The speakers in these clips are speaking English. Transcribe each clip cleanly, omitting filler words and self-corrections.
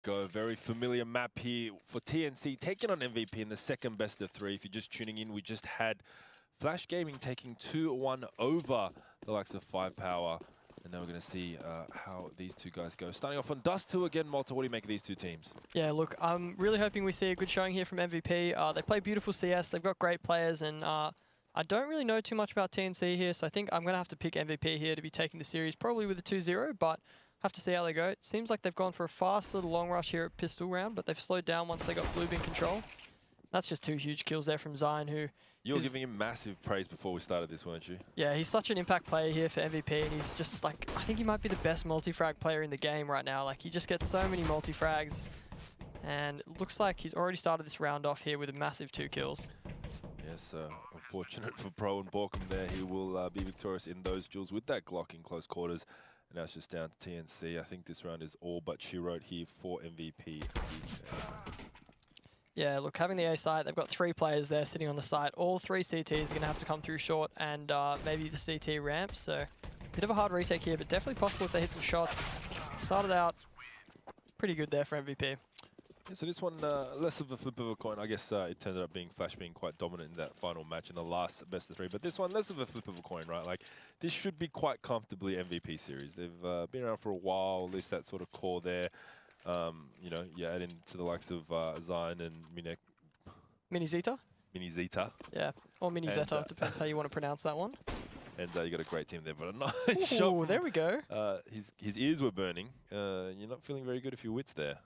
go. Very familiar map here for TNC, taking on MVP in the second best of 3. If you're just tuning in, we just had Flash Gaming taking 2-1 over the likes of 5Power. And now we're going to see how these two guys go. Starting off on Dust 2 again, Malta, what do you make of these two teams? Yeah, look, I'm really hoping we see a good showing here from MVP. They play beautiful CS, they've got great players, and I don't really know too much about TNC here, so I think I'm going to have to pick MVP here to be taking the series, probably with a 2-0, but have to see how they go. It seems like they've gone for a fast little long rush here at pistol round, but they've slowed down once they got Blue in control. That's just 2 huge kills there from Zion, who... You were giving him massive praise before we started this, weren't you? Yeah, he's such an impact player here for MVP, and he's just like, I think he might be the best multi-frag player in the game right now. Like, he just gets so many multi-frags, and it looks like he's already started this round off here with a massive 2 kills. Yes, unfortunate for Pro and Borkum there. He will be victorious in those duels with that Glock in close quarters. And now it's just down to TNC. I think this round is all but she wrote here for MVP. Yeah, look, having the A site, they've got 3 players there sitting on the site. All 3 CTs are going to have to come through short and maybe the CT ramp. So, bit of a hard retake here, but definitely possible if they hit some shots. Started out pretty good there for MVP. Yeah, so this one, less of a flip of a coin. I guess it ended up being Flash being quite dominant in that final match in the last best of 3. But this one, less of a flip of a coin, right? Like, this should be quite comfortably MVP series. They've been around for a while, at least that sort of core there. You know, you add into the likes of Zion and Mini Zeta? Mini Zeta. Yeah, or Mini Zeta, depends how you want to pronounce that one. And you got a great team there, but a nice shot. Oh, there we go. His ears were burning. You're not feeling very good if your wit's there.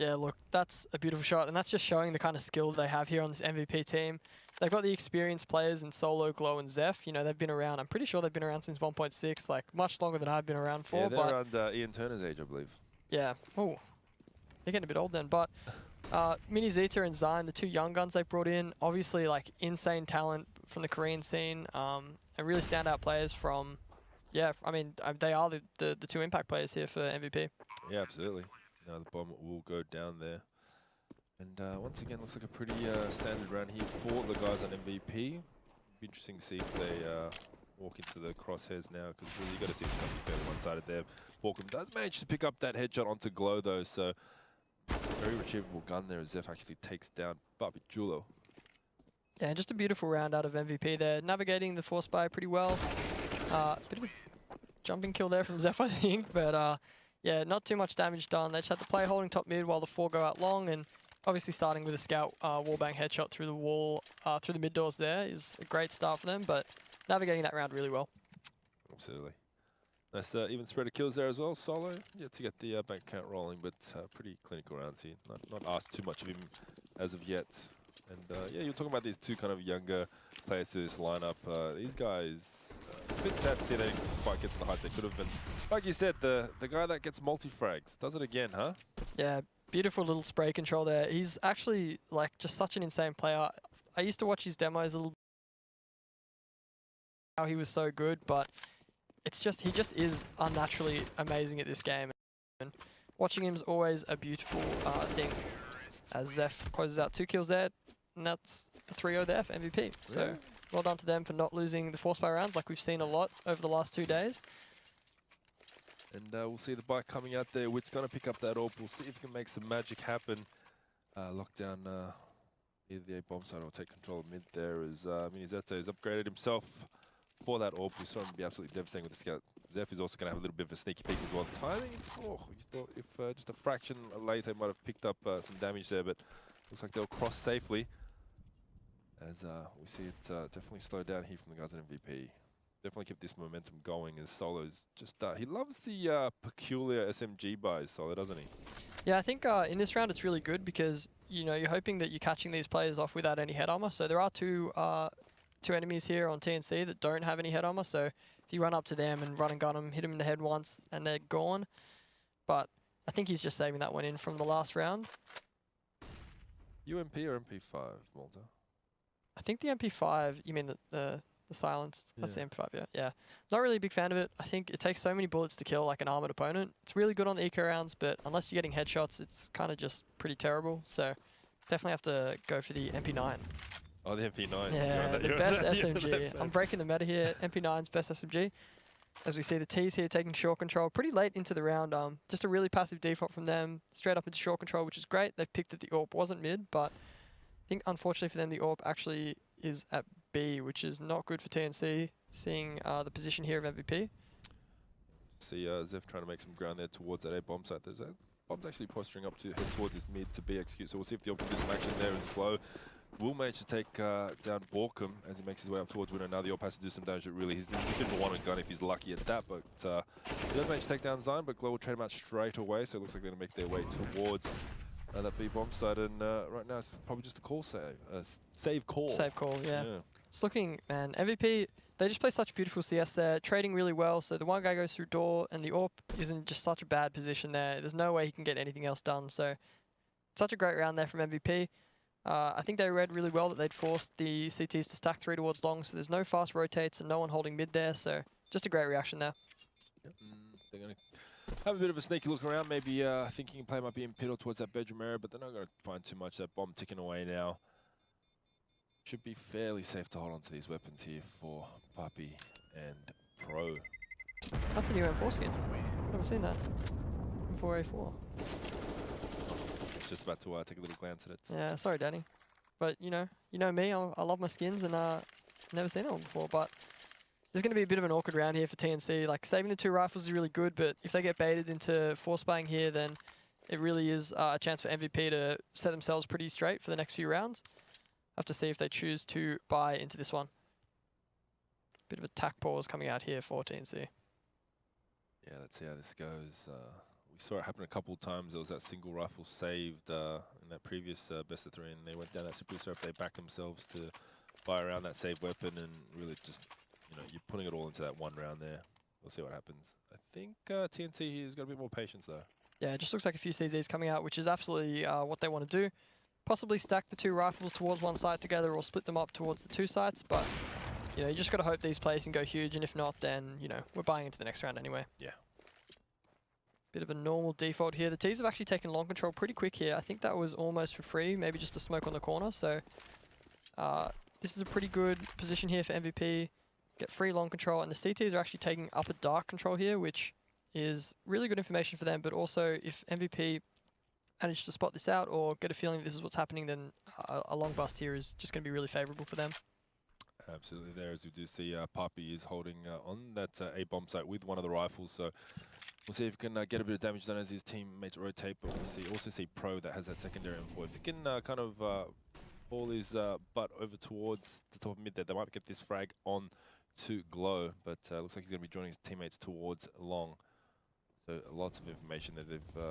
Yeah, look, that's a beautiful shot, and that's just showing the kind of skill they have here on this MVP team. They've got the experienced players in Solo, Glow, and Zeph. You know, they've been around. I'm pretty sure they've been around since 1.6, like much longer than I've been around for. Yeah, they're around Ian Turner's age, I believe. Yeah. Oh, they're getting a bit old then. But Mini Zeta and Zion, the 2 young guns they brought in, obviously like insane talent from the Korean scene, and really standout players from. Yeah, I mean, they are the 2 impact players here for MVP. Yeah, absolutely. Now the bomb will go down there. And once again, looks like a pretty standard round here for the guys on MVP. Be interesting to see if they walk into the crosshairs now, because really you got to see it's going to be fairly one-sided there. Borkum does manage to pick up that headshot onto Glow though, so very retrievable gun there as Zeph actually takes down Babijulo. Yeah, just a beautiful round out of MVP there, navigating the force buy pretty well. Bit of a jumping kill there from Zeph, I think, but yeah, not too much damage done. They just had to play holding top mid while the 4 go out long, and obviously starting with a scout wallbang headshot through the wall, through the mid doors there is a great start for them, but navigating that round really well. Absolutely. Nice even spread of kills there as well. Solo, yet to get the bank count rolling, but pretty clinical rounds here. Not asked too much of him as of yet. And yeah, you're talking about these 2 kind of younger players to this lineup. These guys, a bit sad to see they didn't quite get to the heights they could have been. Like you said, the guy that gets multi-frags does it again, huh? Yeah, beautiful little spray control there. He's actually like just such an insane player. I used to watch his demos a little bit, how he was so good, but it's just, he just is unnaturally amazing at this game. And watching him is always a beautiful thing. As Zeph closes out 2 kills there, and that's the 3-0 there for MVP. So yeah. Well done to them for not losing the force buy rounds like we've seen a lot over the last 2 days. And we'll see the bike coming out there. Wit's going to pick up that AWP. We'll see if he can make some magic happen. Lock down either the A bomb side or take control of mid there as Mini Zeta has upgraded himself for that AWP. We saw him be absolutely devastating with the scout. Zeph is also going to have a little bit of a sneaky peek as well. Timing, oh, you thought if just a fraction later might have picked up some damage there, but looks like they'll cross safely. As we see it definitely slow down here from the guys at MVP. Definitely keep this momentum going as Solo's just, he loves the peculiar SMG buys, Solo, doesn't he? Yeah, I think in this round it's really good because, you know, you're hoping that you're catching these players off without any head armor. So there are two enemies here on TNC that don't have any head armor. So if you run up to them and run and gun them, hit them in the head once and they're gone. But I think he's just saving that one in from the last round. UMP or MP5, Malta? I think the MP5, you mean the silenced? Yeah. That's the MP5, yeah. Yeah. I'm not really a big fan of it. I think it takes so many bullets to kill like an armored opponent. It's really good on the eco rounds, but unless you're getting headshots, it's kind of just pretty terrible. So definitely have to go for the MP9. Oh, the MP9. Yeah, the best SMG. I'm breaking the meta here. MP9's best SMG. As we see the T's here taking short control pretty late into the round. Just a really passive default from them, straight up into short control, which is great. They've picked that the AWP wasn't mid, but I think unfortunately for them, the AWP actually is at B, which is not good for TNC, seeing the position here of MVP. See Zeph trying to make some ground there towards that A bomb site. There's a bomb's actually posturing up to head towards his mid to be executed. So we'll see if the AWP can do some action there as Flow will manage to take down Borkum as he makes his way up towards winner. Now the AWP has to do some damage. Really, he's looking for one gun if he's lucky at that. But he does manage to take down Zion, but Glow will trade him out straight away. So it looks like they're going to make their way towards that B bomb site. And right now it's probably just a call save. Save call. Save call, yeah. It's looking, man, MVP, they just play such beautiful CS there, trading really well. So the one guy goes through door and the AWP is in just such a bad position there. There's no way he can get anything else done. So such a great round there from MVP. I think they read really well that they'd forced the CTs to stack 3 towards long, so there's no fast rotates and no one holding mid there, so just a great reaction there. Yep. They're going to have a bit of a sneaky look around, maybe thinking play might be in pit or towards that bedroom area, but they're not going to find too much. That bomb ticking away now. Should be fairly safe to hold on to these weapons here for Puppy and Pro. That's a new M4 skin. Never seen that. M4A4. Just about to take a little glance at it. Yeah, sorry, Danny. But you know me. I love my skins and never seen that one before. But there's going to be a bit of an awkward round here for TNC. Like saving the 2 rifles is really good, but if they get baited into force buying here, then it really is a chance for MVP to set themselves pretty straight for the next few rounds. Have to see if they choose to buy into this one. Bit of a tack pause coming out here for TNC. Yeah, let's see how this goes. We saw it happen a couple of times. There was that single rifle saved in that previous best of 3, and they went down that super surf. They backed themselves to buy around that saved weapon, and really just, you're putting it all into that one round there. We'll see what happens. I think TNC here has got a bit more patience, though. Yeah, it just looks like a few CZs coming out, which is absolutely what they want to do. Possibly stack the 2 rifles towards one site together or split them up towards the 2 sites, but you just got to hope these plays can go huge, and if not, then we're buying into the next round anyway. Yeah. Bit of a normal default here. The T's have actually taken long control pretty quick here. I think that was almost for free, maybe just a smoke on the corner. So this is a pretty good position here for MVP. Get free long control, and the CTs are actually taking upper dark control here, which is really good information for them. But also, if MVP manage to spot this out or get a feeling that this is what's happening, then a long bust here is just going to be really favourable for them. Absolutely there, as we do see Papi is holding on that A bomb site with one of the rifles, so we'll see if he can get a bit of damage done as his teammates rotate, but we also see Pro that has that secondary M4. If he can kind of pull his butt over towards the top of mid there, they might get this frag on to Glow, but looks like he's going to be joining his teammates towards long. So lots of information that they've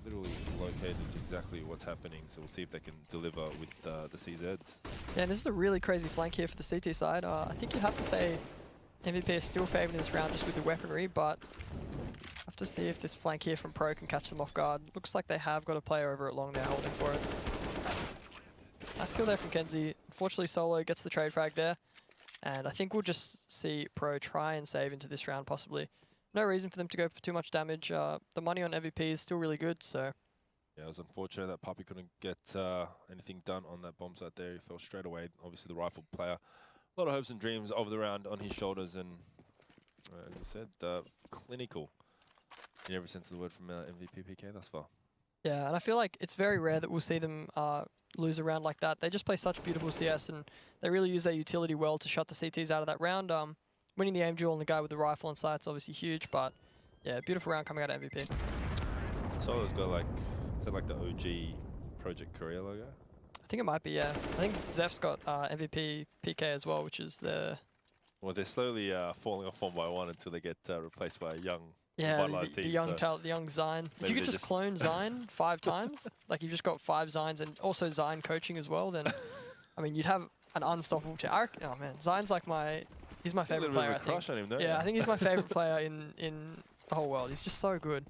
literally located exactly what's happening. So we'll see if they can deliver with the CZs. Yeah, and this is a really crazy flank here for the CT side. I think you'd have to say MVP is still favoured in this round just with the weaponry, but have to see if this flank here from Pro can catch them off guard. Looks like they have got a player over at long now holding for it. Nice kill there from Kenzie. Unfortunately, Solo gets the trade frag there. And I think we'll just see Pro try and save into this round possibly. No reason for them to go for too much damage. The money on MVP is still really good, so. Yeah, it was unfortunate that Puppy couldn't get anything done on that bomb site there. He fell straight away. Obviously, the rifle player. A lot of hopes and dreams over the round on his shoulders, and as I said, clinical in every sense of the word from MVP PK thus far. Yeah, and I feel like it's very rare that we'll see them lose a round like that. They just play such beautiful CS, and they really use their utility well to shut the CTs out of that round. Winning the aim duel and the guy with the rifle on sight's obviously huge, but yeah, beautiful round coming out of MVP. Solo's got is that like the OG Project Korea logo? I think it might be, yeah. I think Zeph's got MVP PK as well, which is the... Well, they're slowly falling off one by one until they get replaced by a young, revitalized team. The young Zine. If you could just clone Zine 5 times, like you've just got 5 Zines and also Zine coaching as well, then, I mean, you'd have an unstoppable team. Oh man, Zine's like he's my favourite player, I think. Crush on him, don't yeah, I think he's my favourite player in the whole world. He's just so good.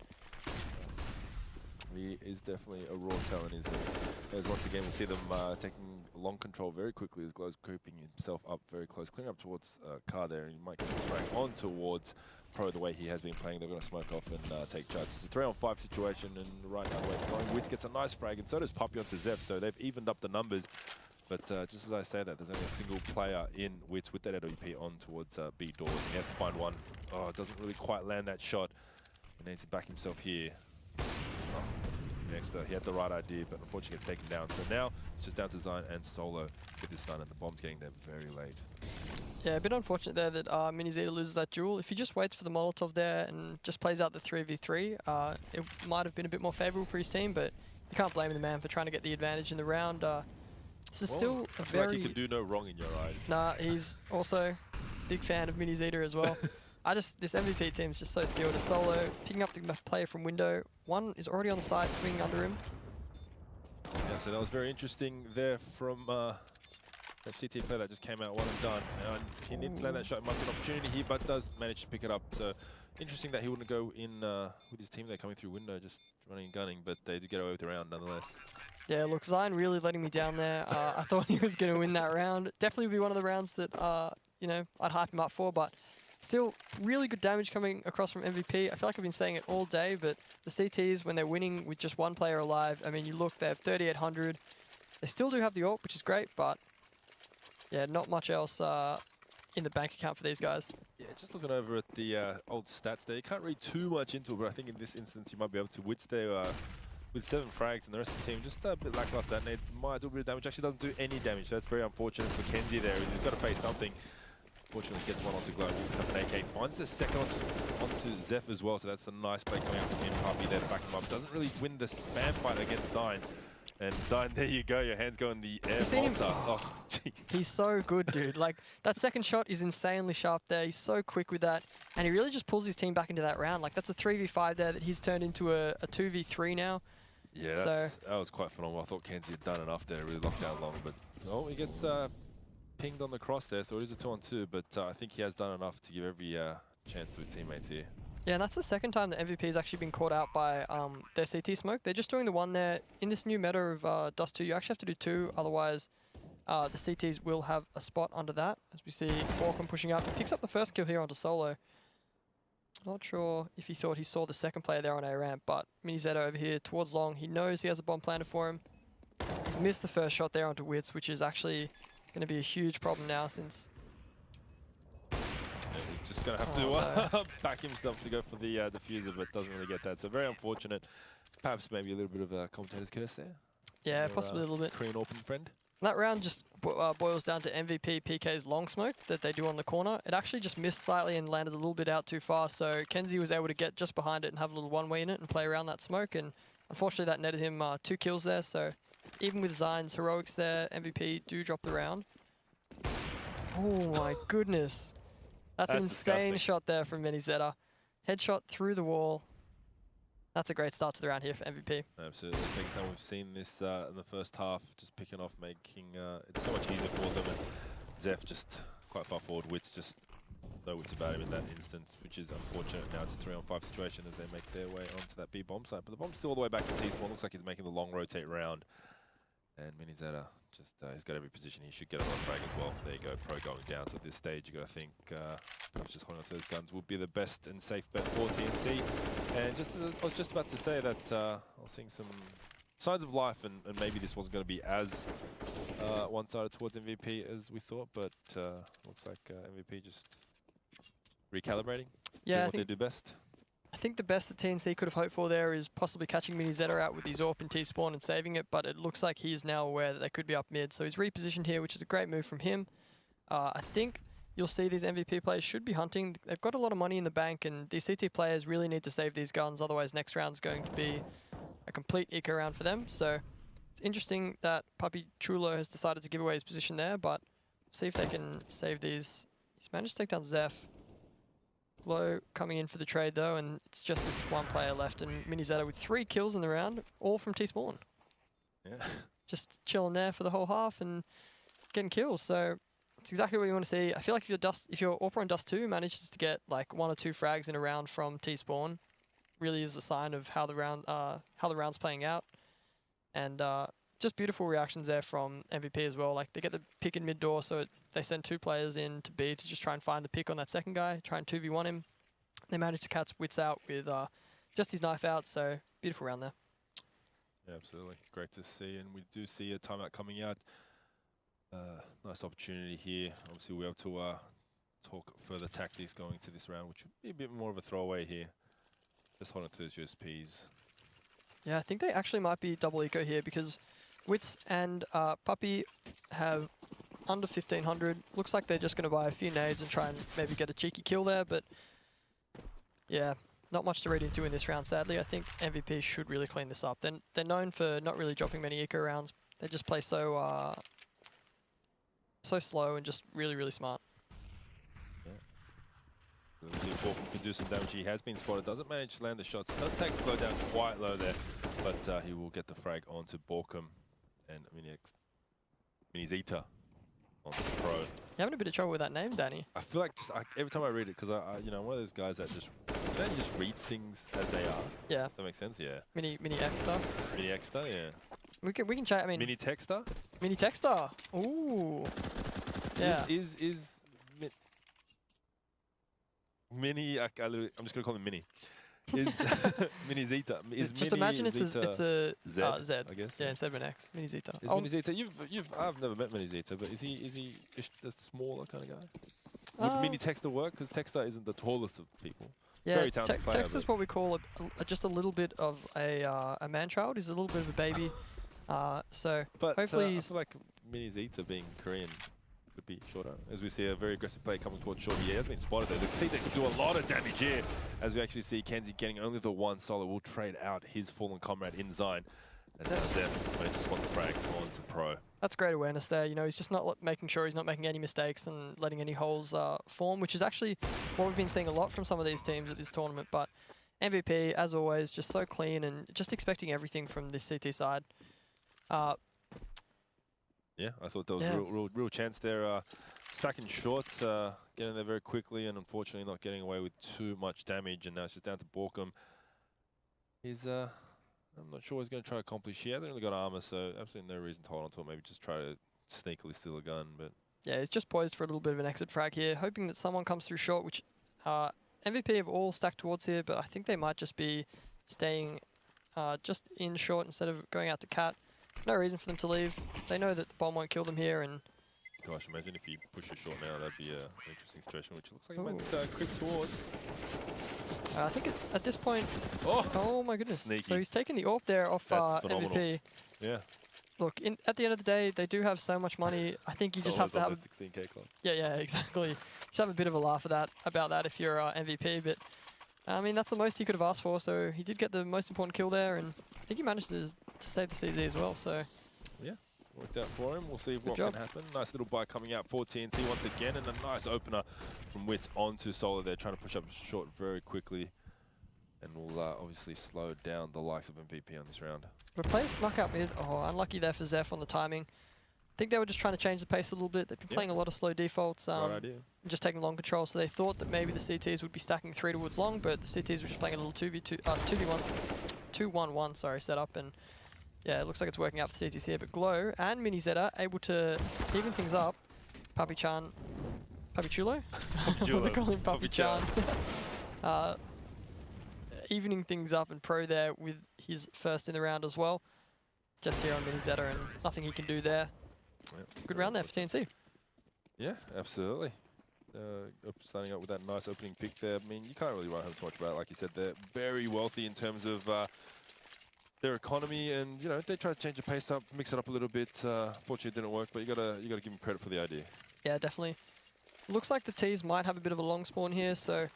He is definitely a raw talent, isn't he? As once again, we'll see them taking long control very quickly as Glow's creeping himself up very close, clearing up towards Car there, and he might get this frag on towards Pro the way he has been playing. They're going to smoke off and take charge. It's a 3-on-5 situation, and right now, Wits gets a nice frag, and so does Puppy onto Zeph, so they've evened up the numbers. But just as I say that, there's only a single player in Wits with that AWP on towards B doors. He has to find one. Oh, it doesn't really quite land that shot. He needs to back himself here. Oh, next, he had the right idea, but unfortunately gets taken down. So now it's just down to Zion and Solo with this stun, and the bomb's getting there very late. Yeah, a bit unfortunate there that MiniZeta loses that duel. If he just waits for the Molotov there and just plays out the 3v3, it might have been a bit more favourable for his team, but you can't blame the man for trying to get the advantage in the round. This is still a very... like he can do no wrong in your eyes. Nah, he's also a big fan of MiniZeta as well. This MVP team is just so skilled. A Solo picking up the player from window. One is already on the side, swinging under him. Yeah, so that was very interesting there from that CT player that just came out one and done. And he needs to land that shot. It might be an opportunity here, but does manage to pick it up. So interesting that he wouldn't go in with his team there coming through window, just running and gunning, but they do get away with the round nonetheless. Yeah, look, Zion really letting me down there. I thought he was going to win that round. Definitely would be one of the rounds that, you know, I'd hype him up for, but still really good damage coming across from MVP. I feel like I've been saying it all day, but the CTs, when they're winning with just one player alive, I mean, you look, they have 3,800. They still do have the AWP, which is great, but yeah, not much else in the bank account for these guys. Yeah, just looking over at the old stats there, you can't read too much into it, but I think in this instance you might be able to Wits there with 7 frags, and the rest of the team just a bit lackluster. And they might do a bit of damage. Actually doesn't do any damage, so that's very unfortunate for Kenzie there. He's got to face something. Fortunately gets one onto Glow, up an AK, finds the second onto Zeph as well, so that's a nice play coming out from him. Harpy there to back him up. Doesn't really win the spam fight against Zion. And Zion, there you go, your hands go in the air. Oh, jeez. He's so good, dude. Like, that second shot is insanely sharp there. He's so quick with that. And he really just pulls his team back into that round. Like, that's a 3v5 there that he's turned into a 2v3 now. Yeah, so that was quite phenomenal. I thought Kenzie had done enough there to really lock down long, but so he gets pinged on the cross there, so it is a 2-on-2, but I think he has done enough to give every chance to his teammates here. Yeah, and that's the second time that MVP has actually been caught out by their CT smoke. They're just doing the one there. In this new meta of Dust 2, you actually have to do 2, otherwise the CTs will have a spot under that. As we see Falcon pushing up. He picks up the first kill here onto Solo. Not sure if he thought he saw the second player there on A ramp, but MiniZeta over here towards long. He knows he has a bomb planted for him. He's missed the first shot there onto Wits, which is actually going to be a huge problem now since... Yeah, he's just going to have to no. back himself to go for the diffuser, but doesn't really get that. So very unfortunate. Perhaps maybe a little bit of a commentator's curse there. Yeah, possibly a little bit. Korean Open friend. That round just boils down to MVP PK's long smoke that they do on the corner. It actually just missed slightly and landed a little bit out too far, so Kenzie was able to get just behind it and have a little one-way in it and play around that smoke, and unfortunately that netted him 2 kills there, so even with Zion's heroics there, MVP do drop the round. Oh my goodness. That's an insane disgusting shot there from MiniZeta. Headshot through the wall. That's a great start to the round here for MVP. Absolutely. The second time we've seen this in the first half, just picking off, making it so much easier for them. And Zeph just quite far forward. Wits just no wits about him in that instance, which is unfortunate. Now it's a 3-on-5 situation as they make their way onto that B bomb site. But the bomb's still all the way back to T-spawn. Looks like he's making the long rotate round. And MiniZeta just, he's got every position. He should get another frag as well. There you go, pro going down. So at this stage, you got to think perhaps just holding on to those guns would be the best and safe bet for TNC. And just I was just about to say that I was seeing some signs of life, and maybe this wasn't going to be as one-sided towards MVP as we thought, but looks like MVP just recalibrating, yeah, doing what they do best. I think the best that TNC could have hoped for there is possibly catching MiniZeta out with his AWP and T-spawn and saving it, but it looks like he's now aware that they could be up mid, so he's repositioned here, which is a great move from him. I think you'll see these MVP players should be hunting. They've got a lot of money in the bank, and these CT players really need to save these guns, otherwise next round's going to be a complete eco round for them. So it's interesting that Puppy Chulo has decided to give away his position there, but see if they can save these. He's managed to take down Zeph. Low coming in for the trade though, and it's just this one player left, and MiniZeta with 3 kills in the round, all from T-spawn. Yeah. Just chilling there for the whole half and getting kills, so it's exactly what you want to see. I feel like if your AWPer on Dust 2 manages to get like 1 or 2 frags in a round from T-spawn, really is a sign of how the round's playing out. And just beautiful reactions there from MVP as well. Like, they get the pick in mid door, so they send 2 players in to B to just try and find the pick on that second guy, try and 2v1 him. They manage to catch Wits out with just his knife out, so beautiful round there. Yeah, absolutely. Great to see, and we do see a timeout coming out Nice opportunity here. Obviously, we'll be able to talk further tactics going into this round, which would be a bit more of a throwaway here. Just holding to those USPs. Yeah, I think they actually might be double eco here because Wits and Puppy have under 1500. Looks like they're just going to buy a few nades and try and maybe get a cheeky kill there, but yeah, not much to read into in this round, sadly. I think MVP should really clean this up. They're known for not really dropping many eco rounds. They just play so so slow and just really, really smart. Let's see if Borkum can do some damage. He has been spotted, doesn't manage to land the shots. Does take the blow down quite low there, but he will get the frag onto Borkum and Mini Zeta onto Pro. You're having a bit of trouble with that name, Danny. I feel like just every time I read it, because you know, I'm one of those guys that just don't you just read things as they are. Yeah. That makes sense. Yeah. Mini Xstar. Mini Xstar. Yeah. We can chat. I mean. Mini Texstar. Mini Texstar. Ooh. Yeah. Is Mini, I'm just gonna call him Mini. Is Mini Zeta? Is just Mini imagine Zeta it's a Z, I guess. Yeah, instead of an X. Mini Zeta. Is Mini Zeta? I've never met Mini Zeta, but is he just a smaller kind of guy? Would Mini Texter work? Because Texter isn't the tallest of people. Yeah, very talented player. Texter's what we call just a little bit of a man-child. He's a little bit of a baby. So but hopefully I he's feel like Mini Zeta being Korean could be shorter. As we see a very aggressive play coming towards short. He has been spotted there. The Zeta could do a lot of damage here. As we actually see Kenzie getting only the one solo. Will trade out his fallen comrade in Zine. And now Zeph managed to spot the frag onto Pro. That's great awareness there. You know, he's just not making sure he's not making any mistakes and letting any holes form, which is actually what we've been seeing a lot from some of these teams at this tournament. But MVP, as always, just so clean and just expecting everything from this CT side. Yeah, I thought there was a real chance there. Stacking short, getting there very quickly, and unfortunately not getting away with too much damage. And now it's just down to Borkum. He's, I'm not sure what he's going to try to accomplish. He hasn't really got armor, so absolutely no reason to hold on to it. Maybe just try to sneakily steal a gun. But yeah, he's just poised for a little bit of an exit frag here, hoping that someone comes through short, which MVP have all stacked towards here, but I think they might just be staying just in short instead of going out to Cat. No reason for them to leave. They know that the bomb won't kill them here, and gosh, imagine if he pushes short now. That'd be an interesting situation, which looks like it might creep towards. I think at this point, oh my goodness! Sneaky. So he's taking the AWP there off MVP. Yeah. Look, at the end of the day, they do have so much money. I think you just have to have 16K club. Yeah, exactly. Just have a bit of a laugh at about that if you're MVP. But I mean, that's the most he could have asked for. So he did get the most important kill there, and I think he managed to save the CZ as well. So yeah, worked out for him. We'll see what can happen. Nice little buy coming out for TNC once again, and a nice opener from Wit onto Solar there, trying to push up short very quickly, and will obviously slow down the likes of MVP on this round. Replace knockout mid. Oh, unlucky there for Zeph on the timing. I think they were just trying to change the pace a little bit. They've been playing a lot of slow defaults, right idea. Just taking long control. So they thought that maybe the CTs would be stacking 3 towards long, but the CTs were just playing a little 2v1 sorry, setup, and yeah, it looks like it's working out for the CTs here. But Glow and Mini Zeta able to even things up. Papi-chan, Papi-chulo? We call him Papi-chan. Evening things up, and Pro there with his first in the round as well. Just here on Mini Zeta, and nothing he can do there. Yep. Good round there for TNC. Yeah, absolutely. Starting out with that nice opening pick there. I mean, you can't really write home too much about it. Like you said, they're very wealthy in terms of their economy, and you know they try to change the pace up, mix it up a little bit. Fortunately, it didn't work, but you gotta give them credit for the idea. Yeah, definitely. Looks like the T's might have a bit of a long spawn here, so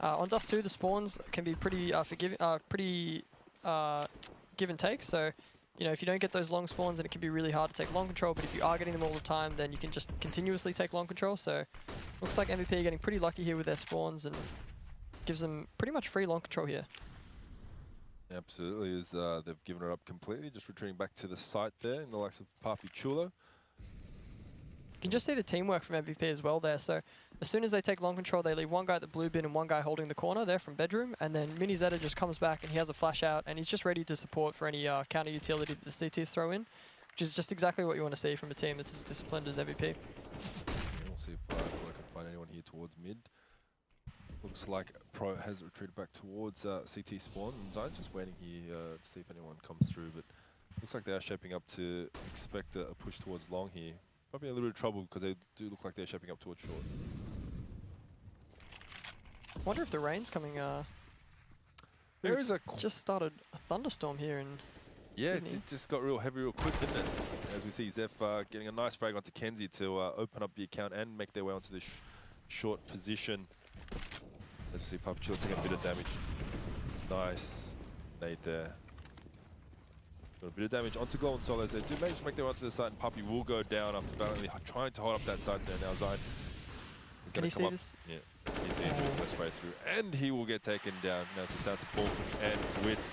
on Dust 2 the spawns can be pretty give and take. So you know, if you don't get those long spawns, then it can be really hard to take long control. But if you are getting them all the time, then you can just continuously take long control. So looks like MVP are getting pretty lucky here with their spawns, and gives them pretty much free long control here. Absolutely, as they've given her up completely, just retreating back to the site there in the likes of Papi-chulo. You can just see the teamwork from MVP as well there. So as soon as they take long control, they leave one guy at the blue bin and one guy holding the corner there from bedroom, and then Mini Zeta just comes back and he has a flash out, and he's just ready to support for any counter utility that the CTs throw in, which is just exactly what you want to see from a team that's as disciplined as MVP. Yeah, we'll see if I can find anyone here towards mid. Looks like Pro has retreated back towards CT spawn, and I'm just waiting here to see if anyone comes through, but looks like they are shaping up to expect a push towards long here. might be in a little bit of trouble because they do look like they're shaping up towards short. I wonder if the rain's coming. There is a just started a thunderstorm here in yeah, Sydney. it just got real heavy real quick, didn't it? As we see Zeph getting a nice frag onto Kenzie to open up the account and make their way onto this short position. As we see Papachilla taking a bit of damage. Nice nade there. Got a bit of damage onto Glow and Solo as they do manage to make their way onto the side, and Puppy will go down after valiantly trying to hold up that side there. Now Zion is Can going you to come see up. this? Yeah, he's the entrance best way through, and he will get taken down. Now just down to Balkan and Witz.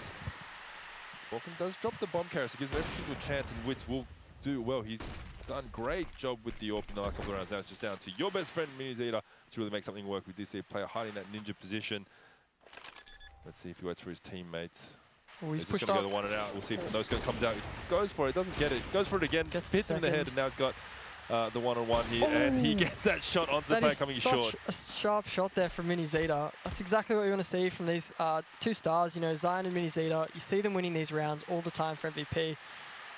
Balkan does drop the bomb carrier, so gives him every single chance, and Witz will do well. He's done great job with the AWP in the last couple of rounds. Now it's just down to your best friend, Minizeta, to really make something work with this player hiding that ninja position. Let's see if he waits for his teammates. Oh, he's He's pushed just going up. to go the one and out. We'll see if the nose gun comes out. He goes for it, doesn't get it. Goes for it again, Gets hits him in the head, and now he's got the one-on-one here. And he gets that shot onto the player coming short. A sharp shot there from Minizeta. That's exactly what we want to see from these two stars. You know, Zion and Minizeta. You see them winning these rounds all the time for MVP.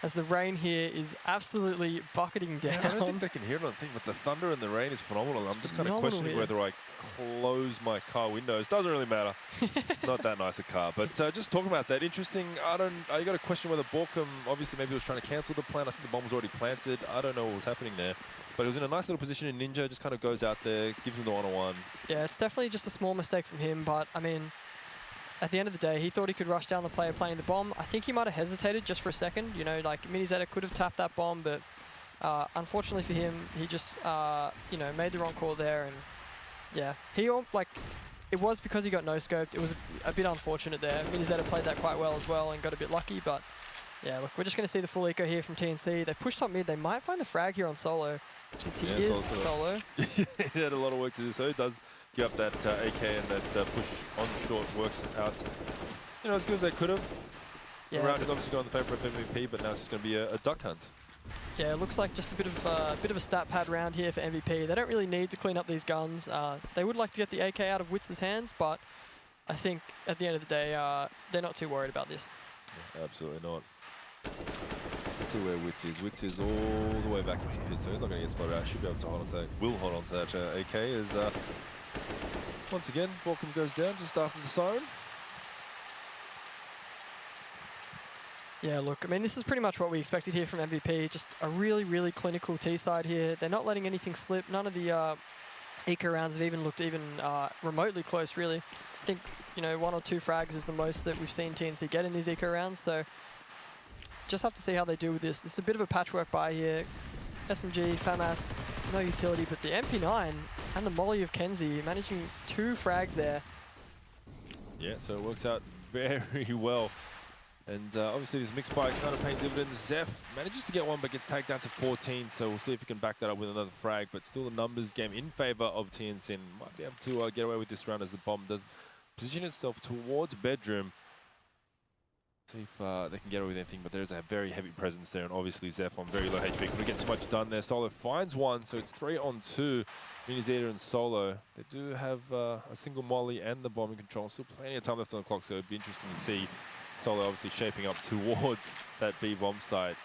As the rain here is absolutely bucketing down. Yeah, I don't think they can hear it on the thing, but the thunder and the rain is phenomenal. I'm just kind of questioning whether I close my car windows. Doesn't really matter. Not that nice a car. But just talking about that, interesting. I got a question whether Borkham, obviously maybe he was trying to cancel the plan. I think the bomb was already planted. I don't know what was happening there. But he was in a nice little position in Ninja, just kind of goes out there, gives him the one-on-one. Yeah, it's definitely just a small mistake from him, but I mean, at the end of the day, he thought he could rush down the player playing the bomb. I think he might have hesitated just for a second. You know, like Minizeta could have tapped that bomb, but unfortunately for him, he just, you know, made the wrong call there. And yeah, it was because he got no-scoped. It was a bit unfortunate there. Minizeta played that quite well as well and got a bit lucky, but yeah, look, we're just going to see the full eco here from TNC. They pushed up mid. They might find the frag here on Solo, since he is Solo. He had a lot of work to do, so he does give up that AK, and that push on short works out, you know, as good as they could have. Yeah, the round is obviously going in the favour of MVP, but now it's just going to be a duck hunt. Yeah, it looks like just a bit of a stat pad round here for MVP. They don't really need to clean up these guns. They would like to get the AK out of Witz's hands, but I think at the end of the day, they're not too worried about this. Yeah, absolutely not. Let's see where Witz is. Witz is all the way back into pit, so he's not going to get spotted out. Should be able to hold on to that. Will hold on to that AK as once again, Borkham goes down just after the siren. Yeah, look, I mean, this is pretty much what we expected here from MVP. Just a really, really clinical T-side here. They're not letting anything slip. None of the eco rounds have even looked remotely close, really. I think, you know, 1 or 2 frags is the most that we've seen TNC get in these eco rounds, so just have to see how they do with this. It's a bit of a patchwork buy here. SMG, FAMAS, no utility, but the MP9 and the molly of Kenzie managing 2 frags there. Yeah, so it works out very well. And obviously this mixed bike kind of paying dividends. Zeph manages to get one, but gets tagged down to 14, so we'll see if he can back that up with another frag, but still a numbers game in favor of TNC, and might be able to get away with this round as the bomb does position itself towards bedroom. See if they can get away with anything, but there's a very heavy presence there, and obviously Zeph on very low HP couldn't get too much done there. Solo finds one, so it's 3 on 2. Minizeta and Solo. They do have a single molly and the bomb in control. Still plenty of time left on the clock, so it'd be interesting to see Solo obviously shaping up towards that B bomb site.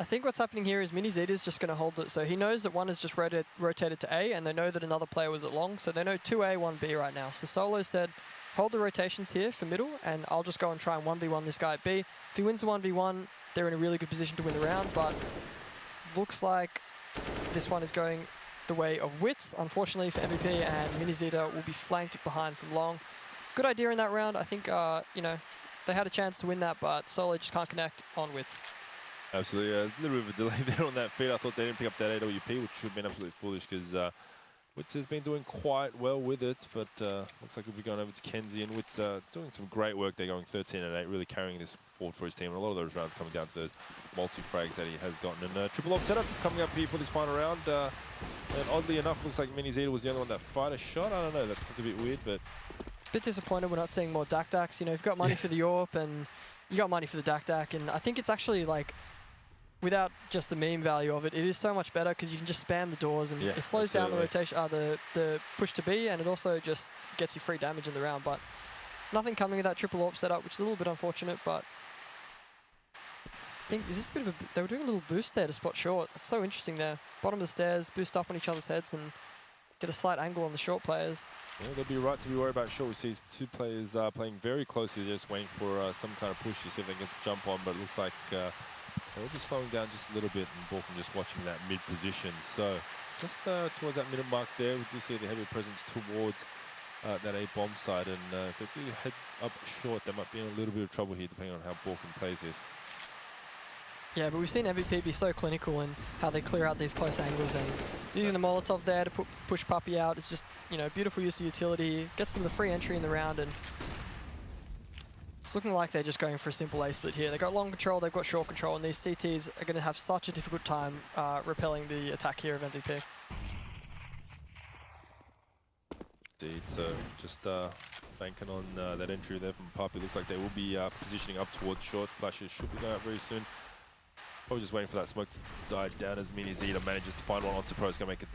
I think what's happening here is Minizeta is just going to hold it. So he knows that one has just rotated to A, and they know that another player was at long, so they know 2A, 1B right now. So Solo said, hold the rotations here for middle, and I'll just go and try and 1v1 this guy at B. If he wins the 1v1, they're in a really good position to win the round, but looks like this one is going the way of Witz, unfortunately for MVP, and Minizeta will be flanked behind from long. Good idea in that round. I think, you know, they had a chance to win that, but Solo just can't connect on Witz. Absolutely, a little bit of a delay there on that feed. I thought they didn't pick up that AWP, which should have been absolutely foolish because Witz has been doing quite well with it, but looks like we'll be going over to Kenzie, and Witz doing some great work. They're going 13 and 8, really carrying this forward for his team. And a lot of those rounds coming down to those multi-frags that he has gotten. And triple op setup coming up here for this final round. And oddly enough, looks like Minizeta was the only one that fired a shot. I don't know, that's a bit weird, but Bit disappointed we're not seeing more Dak-Daks. You know, you've got money for the AWP and you got money for the Dak-Dak, and I think it's actually like, without just the meme value of it, it is so much better because you can just spam the doors and it slows down the rotation, the push to B, and it also just gets you free damage in the round. But nothing coming with that triple AWP setup, which is a little bit unfortunate, but think, is this a bit of a, they were doing a little boost there to spot short. It's so interesting there. Bottom of the stairs, boost up on each other's heads and get a slight angle on the short players. Yeah, they'd be right to be worried about short. We see two players playing very closely, just waiting for some kind of push to see if they can jump on, but it looks like they'll be slowing down just a little bit, and Borkum just watching that mid position. So just towards that minute mark there, we do see the heavy presence towards that A bomb side, and if they do head up short, they might be in a little bit of trouble here, depending on how Borkum plays this. Yeah, but we've seen MVP be so clinical in how they clear out these close angles, and using the Molotov there to push Puppy out. It's just, you know, beautiful use of utility. Gets them the free entry in the round, and it's looking like they're just going for a simple A split here. They've got long control, they've got short control, and these CTs are going to have such a difficult time repelling the attack here of MVP. Indeed, so just banking on that entry there from Puppy. Looks like they will be positioning up towards short. Flashes should be going out very soon. Probably just waiting for that smoke to die down as Mini Zeta manages to find one onto Pro. Is going to make it,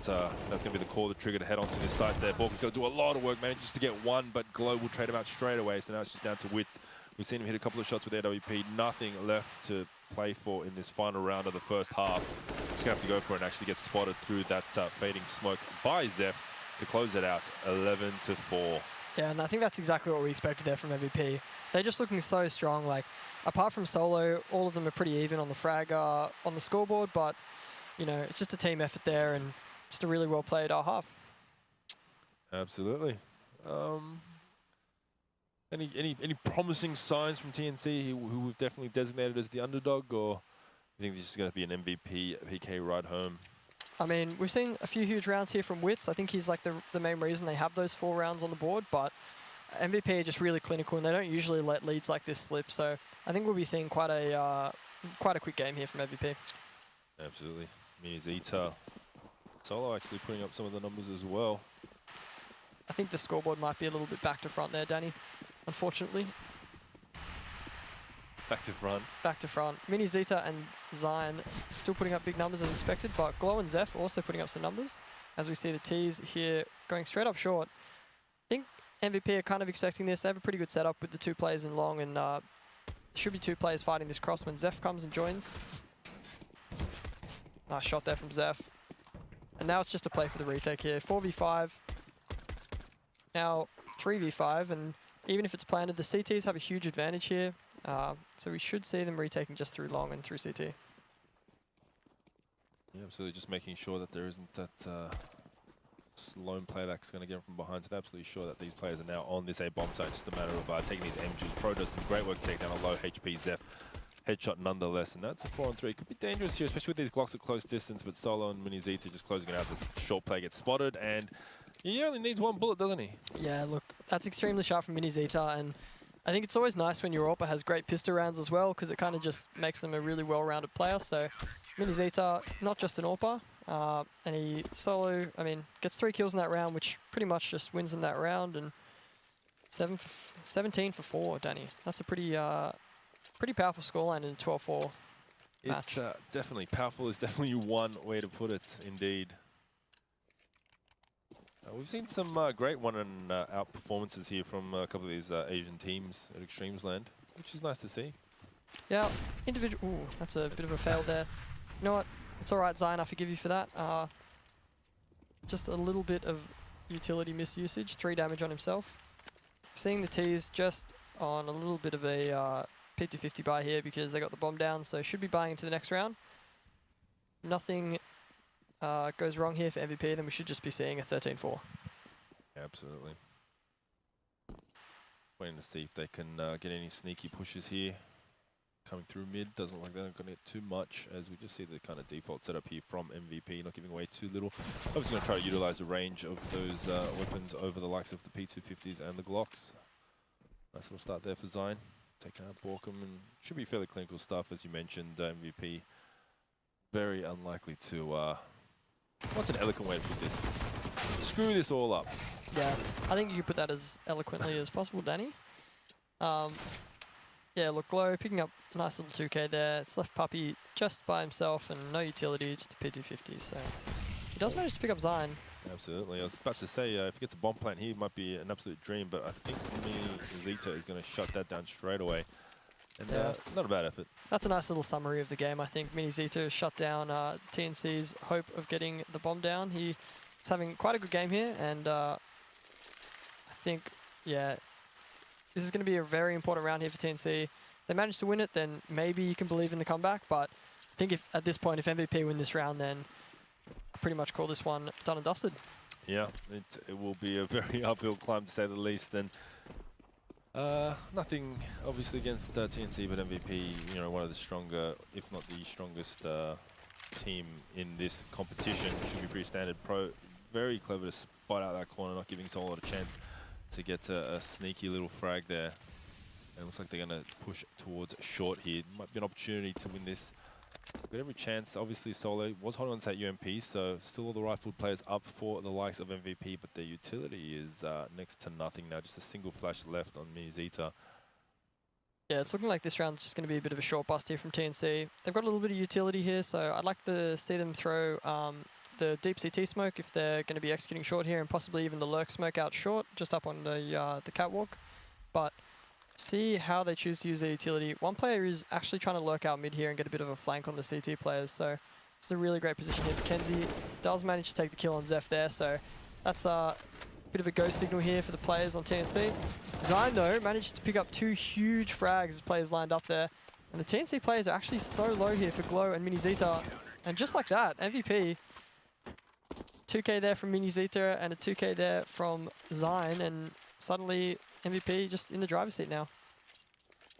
that's going to be the call, the trigger to head onto this side there. Borkum's going to do a lot of work, manages to get one, but Glow will trade him out straight away. So now it's just down to Wits. We've seen him hit a couple of shots with AWP. Nothing left to play for in this final round of the first half. He's going to have to go for it and actually get spotted through that fading smoke by Zeph to close it out 11-4. Yeah, and I think that's exactly what we expected there from MVP. They're just looking so strong. Like, apart from Solo, all of them are pretty even on the frag, on the scoreboard, but, you know, it's just a team effort there and just a really well-played half. Absolutely. Any promising signs from TNC, who we've definitely designated as the underdog, or you think this is going to be an MVP PK ride home? I mean, we've seen a few huge rounds here from Wits. I think he's like the main reason they have those 4 rounds on the board, but MVP are just really clinical, and they don't usually let leads like this slip. So I think we'll be seeing quite a quick game here from MVP. Absolutely. Mini Zeta. Solo actually putting up some of the numbers as well. I think the scoreboard might be a little bit back to front there, Danny, unfortunately. Back to front. Back to front. Mini Zeta and Zion still putting up big numbers as expected, but Glow and Zeph also putting up some numbers. As we see the T's here going straight up short. I think MVP are kind of expecting this. They have a pretty good setup with the 2 players in long, and should be 2 players fighting this cross when Zeph comes and joins. Nice shot there from Zeph. And now it's just a play for the retake here. 4v5. Now 3v5, and even if it's planted, the CTs have a huge advantage here. So we should see them retaking just through long and through CT. Yeah, absolutely. Just making sure that there isn't that lone player that's going to get them from behind. So they're absolutely sure that these players are now on this A bomb site. Just a matter of taking these MGs. Pro does some great work to take down a low HP Zeph. Headshot nonetheless, and that's a 4-on-3. Could be dangerous here, especially with these Glocks at close distance, but Solo and Mini Zeta just closing it out. The short play gets spotted, and he only needs 1 bullet, doesn't he? Yeah, look, that's extremely sharp from Mini Zeta, and I think it's always nice when your AWPer has great pistol rounds as well, because it kind of just makes them a really well-rounded player. So Mini Zeta, not just an AWPer, and he Solo, I mean, gets 3 kills in that round, which pretty much just wins them that round, and 17 for 4, Danny. That's a pretty powerful scoreline in a 12-4 match. It's definitely powerful is definitely one way to put it, indeed. We've seen some great one-and-out performances here from a couple of these Asian teams at Extremesland, which is nice to see. Yeah, individual. Ooh, that's a bit of a fail there. You know what? It's all right, Zion. I forgive you for that. Just a little bit of utility misusage. 3 damage on himself. Seeing the T's just on a little bit of a P250 buy here because they got the bomb down, so should be buying into the next round. Nothing goes wrong here for MVP, then we should just be seeing a 13-4. Absolutely. Waiting to see if they can get any sneaky pushes here. Coming through mid, doesn't look like they're going to get too much, as we just see the kind of default setup here from MVP, not giving away too little. Obviously going to try to utilize the range of those weapons over the likes of the P250s and the Glocks. Nice little start there for Zion. Taking out Borkum, and should be fairly clinical stuff, as you mentioned. MVP very unlikely to what's an eloquent way to put this? Screw this all up. Yeah, I think you could put that as eloquently as possible, Danny. Yeah, look, Glow picking up a nice little 2k there. It's left Puppy just by himself and no utility, just a P250. So he does manage to pick up Zion. Absolutely. I was about to say, if he gets a bomb plant here, it might be an absolute dream, but I think Mini Zeta is going to shut that down straight away. And Yeah. not a bad effort. That's a nice little summary of the game. I think Mini Zeta shut down TNC's hope of getting the bomb down. He's having quite a good game here, and I think, yeah, this is going to be a very important round here for TNC. If they manage to win it, then maybe you can believe in the comeback, but I think if at this point, if MVP win this round, then I pretty much call this one done and dusted. Yeah, it will be a very uphill climb to say the least. And nothing obviously against TNC, but MVP, you know, one of the stronger, if not the strongest team in this competition. Should be pretty standard. Pro, very clever to spot out that corner, not giving Solo a chance to get a sneaky little frag there. And it looks like they're going to push towards short here. Might be an opportunity to win this. Got every chance. Obviously, Solo was holding on to that UMP, so still all the rifled players up for the likes of MVP, but their utility is next to nothing now. Just a single flash left on Mini Zeta. Yeah, it's looking like this round's just going to be a bit of a short bust here from TNC. They've got a little bit of utility here, so I'd like to see them throw the deep CT smoke if they're going to be executing short here, and possibly even the lurk smoke out short, just up on the catwalk. But see how they choose to use their utility. One player is actually trying to lurk out mid here and get a bit of a flank on the CT players, so it's a really great position here for Kenzie. Does manage to take the kill on Zeph there, so that's a bit of a go signal here for the players on TNC. Zyme, though, managed to pick up 2 huge frags as players lined up there, and the TNC players are actually so low here for Glow and Mini Zeta, and just like that, MVP, 2k there from Mini Zeta and a 2k there from Zyme, and suddenly MVP just in the driver's seat now.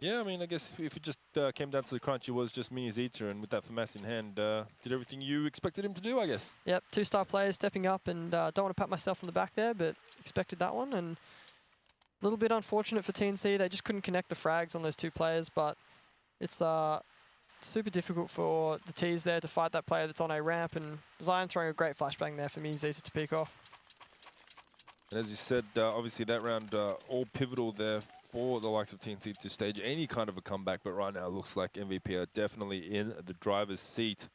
Yeah, I mean, I guess if it just came down to the crunch, it was just Mini Zeta, and with that FAMAS in hand, did everything you expected him to do, I guess. Yep, 2-star players stepping up, and don't want to pat myself on the back there, but expected that one, and a little bit unfortunate for TNC. They just couldn't connect the frags on those 2 players, but it's super difficult for the T's there to fight that player that's on a ramp, and Zion throwing a great flashbang there for Mini Zeta to peek off. And as you said, obviously that round all pivotal there for the likes of TNC to stage any kind of a comeback, but right now it looks like MVP are definitely in the driver's seat.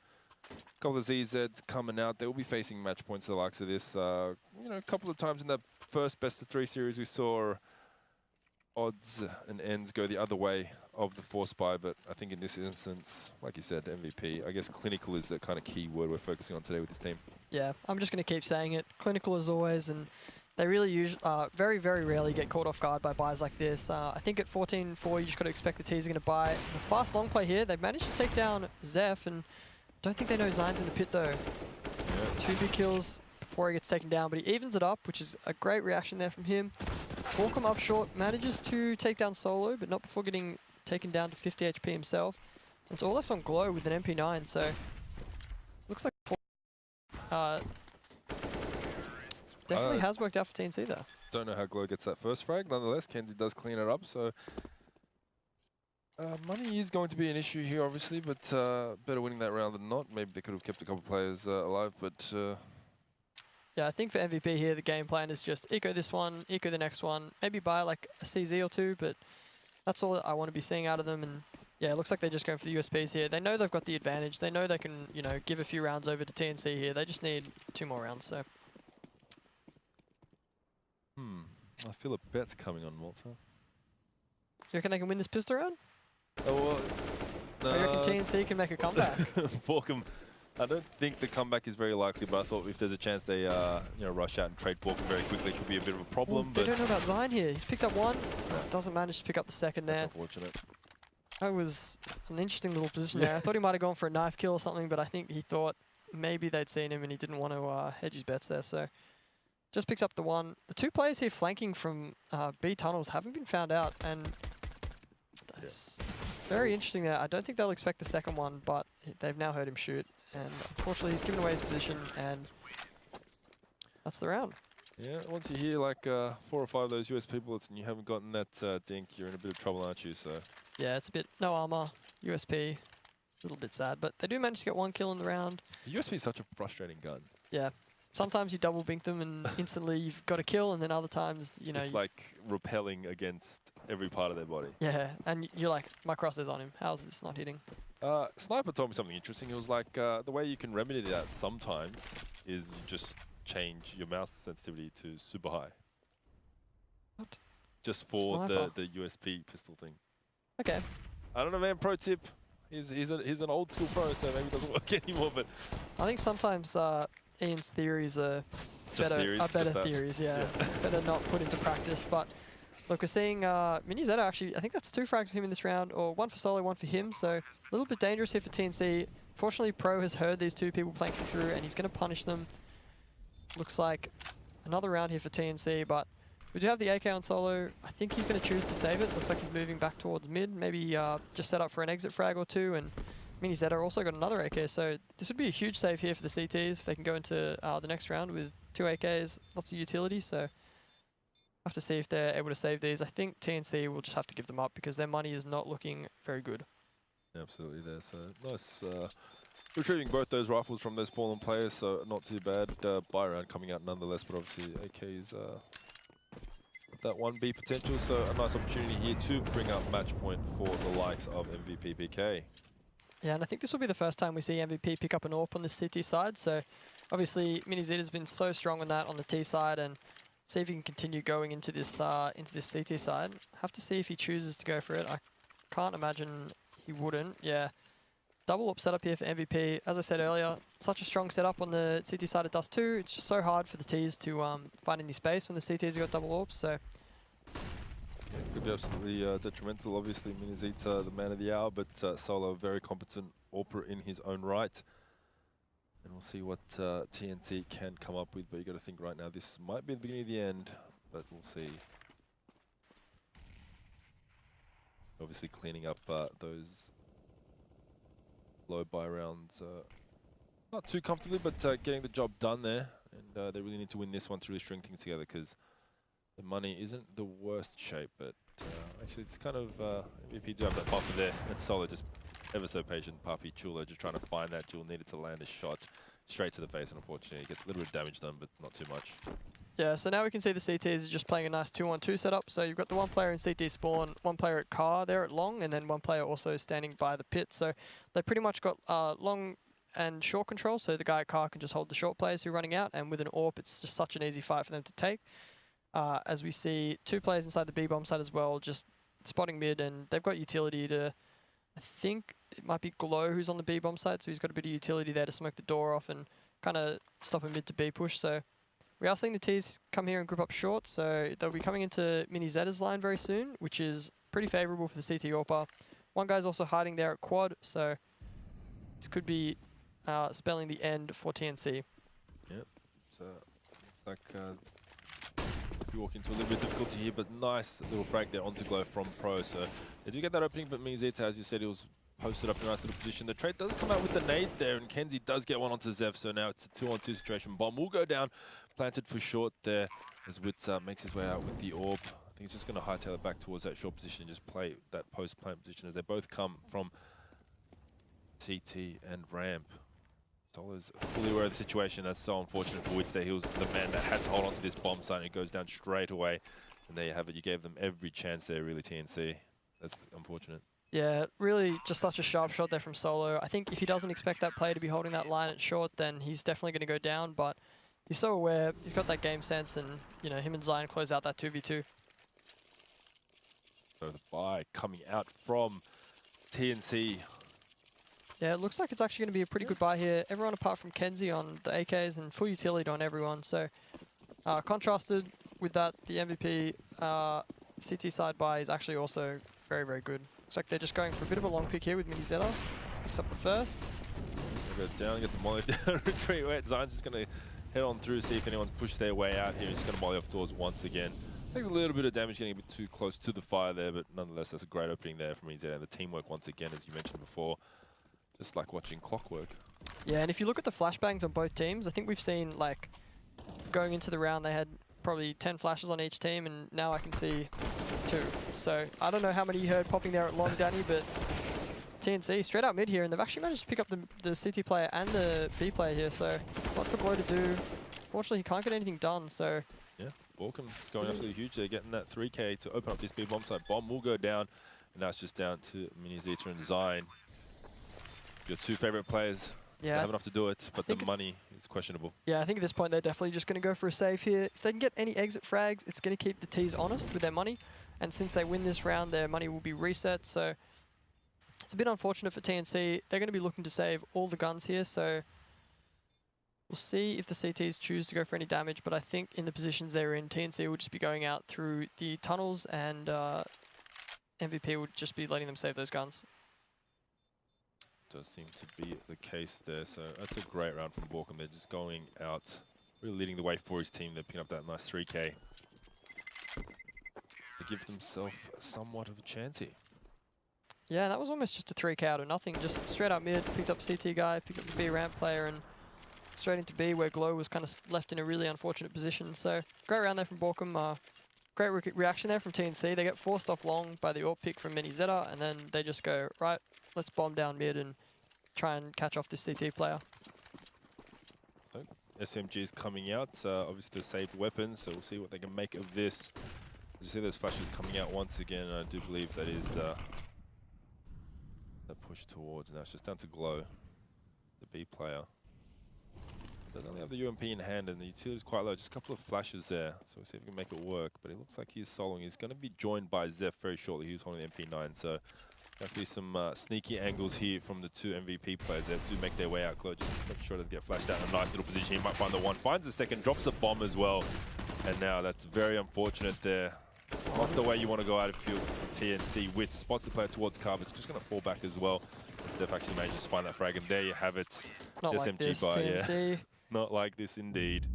A couple of ZZs coming out. They will be facing match points to the likes of this. You know, a couple of times in that first best-of-3 series we saw odds and ends go the other way of the Force Spy, but I think in this instance, like you said, MVP, I guess clinical is the kind of key word we're focusing on today with this team. Yeah, I'm just going to keep saying it. Clinical as always, and they really very, very rarely get caught off guard by buys like this. I think at 14-4, you just got to expect the T's are going to buy. The fast long play here, they've managed to take down Zeph, and don't think they know Zion's in the pit though. Yeah. 2 big kills before he gets taken down, but he evens it up, which is a great reaction there from him. Walcom up short, manages to take down Solo, but not before getting taken down to 50 HP himself. And it's all left on Glow with an MP9, so looks like definitely has worked out for TNC there. Don't know how Glow gets that first frag. Nonetheless, Kenzie does clean it up, so money is going to be an issue here, obviously, but better winning that round than not. Maybe they could have kept a couple players alive, but yeah, I think for MVP here, the game plan is just eco this one, eco the next one, maybe buy like a CZ or 2, but that's all I want to be seeing out of them. And yeah, it looks like they're just going for the USPs here. They know they've got the advantage. They know they can, you know, give a few rounds over to TNC here. They just need 2 more rounds, so. I feel a bet's coming on Walter. You reckon they can win this pistol round? Oh, well, I reckon TNC can make a comeback. Borkum, I don't think the comeback is very likely, but I thought if there's a chance they you know, rush out and trade Borkum very quickly, it could be a bit of a problem. They don't know about Zion here. He's picked up 1, doesn't manage to pick up the second there. That's unfortunate. That was an interesting little position there. I thought he might have gone for a knife kill or something, but I think he thought maybe they'd seen him and he didn't want to hedge his bets there, so. Just picks up the 1. The 2 players here flanking from B tunnels haven't been found out, and that's very interesting there. I don't think they'll expect the second one, but they've now heard him shoot, and unfortunately he's given away his position, and that's the round. Yeah, once you hear like 4 or 5 of those USP bullets and you haven't gotten that dink, you're in a bit of trouble, aren't you? So yeah, it's a bit no armor, USP, a little bit sad, but they do manage to get 1 kill in the round. The USP is such a frustrating gun. Yeah. Sometimes you double bink them and instantly you've got a kill, and then other times, you know... It's like repelling against every part of their body. Yeah, and you're like, my cross is on him. How is this not hitting? Sniper told me something interesting. It was like, the way you can remedy that sometimes is you just change your mouse sensitivity to super high. What? Just for Sniper. the USP pistol thing. Okay. I don't know, man. Pro tip. He's an old school pro, so maybe it doesn't work anymore. But I think sometimes Ian's theories are just better, theories, theories, yeah. Better not put into practice. But look, we're seeing Mini Zeta actually, I think that's 2 frags for him in this round, or 1 for Solo, 1 for him. So a little bit dangerous here for TNC. Fortunately, Pro has heard these 2 people planking through, and he's going to punish them. Looks like another round here for TNC, but we do have the AK on Solo. I think he's going to choose to save it. Looks like he's moving back towards mid. Maybe just set up for an exit frag or 2. And Mini Zeta also got another AK. So this would be a huge save here for the CTs if they can go into the next round with 2 AKs, lots of utility. So have to see if they're able to save these. I think TNC will just have to give them up because their money is not looking very good. Absolutely there. So nice retrieving both those rifles from those fallen players. So not too bad. Buy round coming out nonetheless, but obviously AK's that 1B potential, so a nice opportunity here to bring up match point for the likes of MVP PK. Yeah, and I think this will be the first time we see MVP pick up an AWP on the CT side, so obviously Mini Zeta's been so strong on that on the T side, and see if he can continue going into this CT side. Have to see if he chooses to go for it. I can't imagine he wouldn't. Yeah. Double AWP setup here for MVP. As I said earlier, such a strong setup on the CT side of Dust 2. It's just so hard for the Ts to find any space when the CTs got double AWPs. So yeah, could be absolutely detrimental. Obviously, Mini Zeta, the man of the hour, but Solo, very competent AWPer in his own right. And we'll see what TNC can come up with. But you got to think right now, this might be the beginning of the end, but we'll see. Obviously, cleaning up those low buy rounds, not too comfortably, but getting the job done there. And they really need to win this one to really string things together because the money isn't the worst shape. But actually, it's kind of MVP do have that buffer there, and Solo just ever so patient. Papi Chulo just trying to find that jewel, needed to land a shot straight to the face, and unfortunately, he gets a little bit of damage done, but not too much. yeah, so now we can see the CTs are just playing a nice 2-on-2 setup. So you've got the 1 player in CT spawn, 1 player at car there at long, and then 1 player also standing by the pit. So they pretty much got long and short control, so the guy at car can just hold the short players who are running out, and with an AWP, it's just such an easy fight for them to take. As we see 2 players inside the B-bomb side as well, just spotting mid, and they've got utility to, I think it might be Glow who's on the B-bomb side, so he's got a bit of utility there to smoke the door off and kind of stop a mid to B push. So we are seeing the Ts come here and group up short, so they'll be coming into Mini Zeta's line very soon, which is pretty favourable for the CT AWPer. 1 guy's also hiding there at quad, so this could be spelling the end for TNC. Yep, so looks like we walk into a little bit of difficulty here, but nice little frag there onto Glow from Pro. So they do get that opening, but Mini Zeta, as you said, he was posted up in a nice little position. The trade does come out with the nade there, and Kenzie does get one onto Zev, so now it's a 2-on-2 situation. Bomb will go down, planted for short there, as Witz makes his way out with the AWP. I think he's just going to hightail it back towards that short position and just play that post-plant position as they both come from CT and ramp. Solo's fully aware of the situation. That's so unfortunate for Witz there. He was the man that had to hold on to this bomb site, and it goes down straight away. And there you have it. You gave them every chance there, really, TNC. That's unfortunate. Yeah, really just such a sharp shot there from Solo. I think if he doesn't expect that player to be holding that line at short, then he's definitely going to go down, but he's so aware, he's got that game sense, and you know, him and Zion close out that 2v2. So the buy coming out from TNC. Yeah, it looks like it's actually going to be a pretty good buy here. Everyone apart from Kenzie on the AKs and full utility on everyone. So contrasted with that, the MVP CT side buy is actually also very, very good. Looks like they're just going for a bit of a long pick here with Mini Zeta. Picks up the first. Go down, get the molly down, retreat wet. Zion's just going to head on through, see if anyone's pushed their way out here. He's just going to molly off doors once again. Takes a little bit of damage, getting a bit too close to the fire there, but nonetheless, that's a great opening there from Mini Zeta. And the teamwork once again, as you mentioned before, just like watching clockwork. Yeah, and if you look at the flashbangs on both teams, I think we've seen, like, going into the round, they had probably 10 flashes on each team, and now I can see 2. So I don't know how many you heard popping there at long, Danny, but TNC straight out mid here, and they've actually managed to pick up the CT player and the B player here, so lot for Glow to do. Fortunately, he can't get anything done, so... Yeah, Balkan going absolutely huge there, getting that 3K to open up this B bomb site. Bomb will go down, and now it's just down to Mini Zeta and Zion. Your 2 favorite players. Yeah, they have enough to do it, but the money is questionable. Yeah, I think at this point they're definitely just going to go for a save here. If they can get any exit frags, it's going to keep the Ts honest with their money. And since they win this round, their money will be reset. So It's a bit unfortunate for TNC. They're going to be looking to save all the guns here, so we'll see if the CTs choose to go for any damage, but I think in the positions they're in, TNC will just be going out through the tunnels, and MVP would just be letting them save those guns. Does seem to be the case there. So that's a great round from Borkum. They're just going out, really leading the way for his team. They're picking up that nice 3K. To give themselves somewhat of a chance here. Yeah, that was almost just a 3K out of nothing. Just straight up mid, picked up CT guy, picked up the B ramp player, and straight into B, where Glow was kind of left in a really unfortunate position. So great round there from Borkum. Great reaction there from TNC. They get forced off long by the AWP pick from Mini Zeta, and then they just go, right, let's bomb down mid and try and catch off this CT player. So SMG is coming out. Obviously the saved weapons, so we'll see what they can make of this. As you see those flashes coming out once again, and I do believe that is the push towards. Now it's just down to Glow, the B player. Does only have the UMP in hand, and the utility is quite low. Just a couple of flashes there, so we'll see if we can make it work. But it looks like he's soloing. He's going to be joined by Zeph very shortly. He's holding the MP9, so definitely some sneaky angles here from the two MVP players that do make their way out. Glow just making sure it doesn't get flashed out in a nice little position. He might find the one, finds the second, drops a bomb as well. And now that's very unfortunate there. Not the way you want to go out of field from TNC. Witz spots the player towards Carver. It's just going to fall back as well. Zeph actually manages to find that frag, and there you have it. Not like this, TNC. Yeah. Not like this indeed.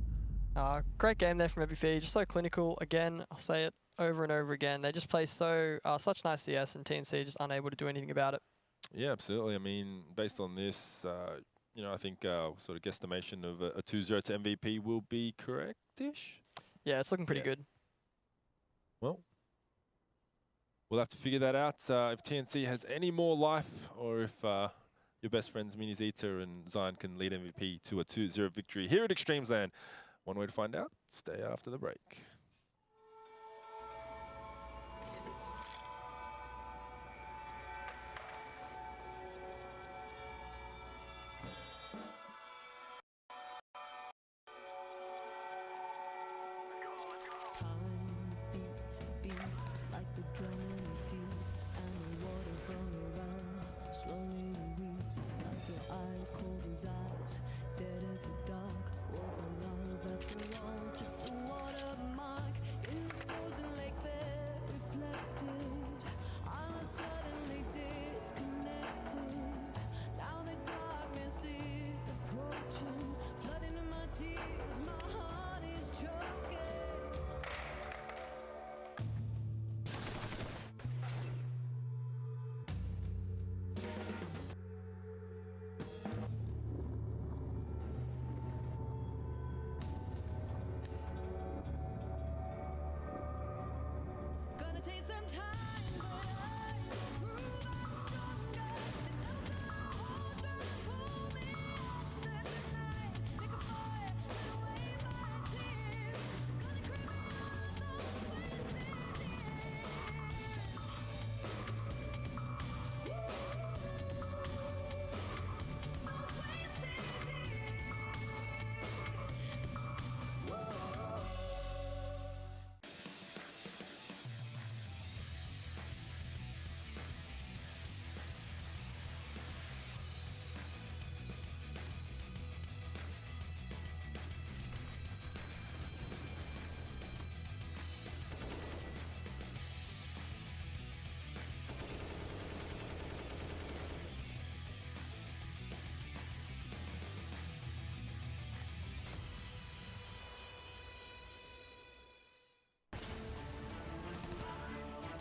Great game there from MVP. Just so clinical. Again, I'll say it over and over again. They just play such nice CS, and TNC just unable to do anything about it. Yeah, absolutely. I mean, based on this, you know, I think sort of guesstimation of a 2-0 to MVP will be correct-ish. Yeah, it's looking pretty good. Well, we'll have to figure that out if TNC has any more life, or if your best friends Mini Zeta and Zion can lead MVP to a 2-0 victory here at Extremesland. One way to find out, stay after the break.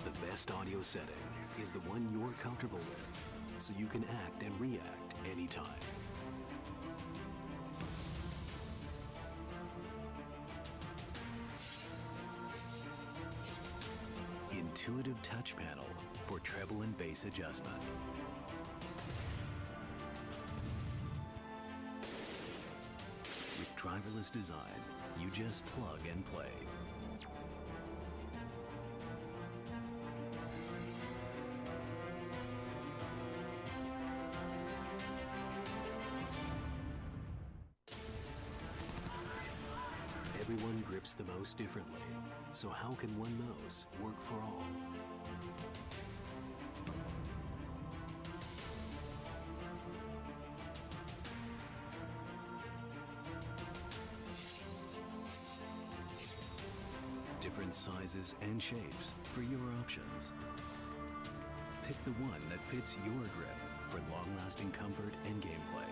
The best audio setting is the one you're comfortable with, so you can act and react anytime. Intuitive touch panel for treble and bass adjustment. With driverless design, you just plug and play. Everyone grips the mouse differently, so how can one mouse work for all? different sizes and shapes for your options. Pick the one that fits your grip for long-lasting comfort and gameplay.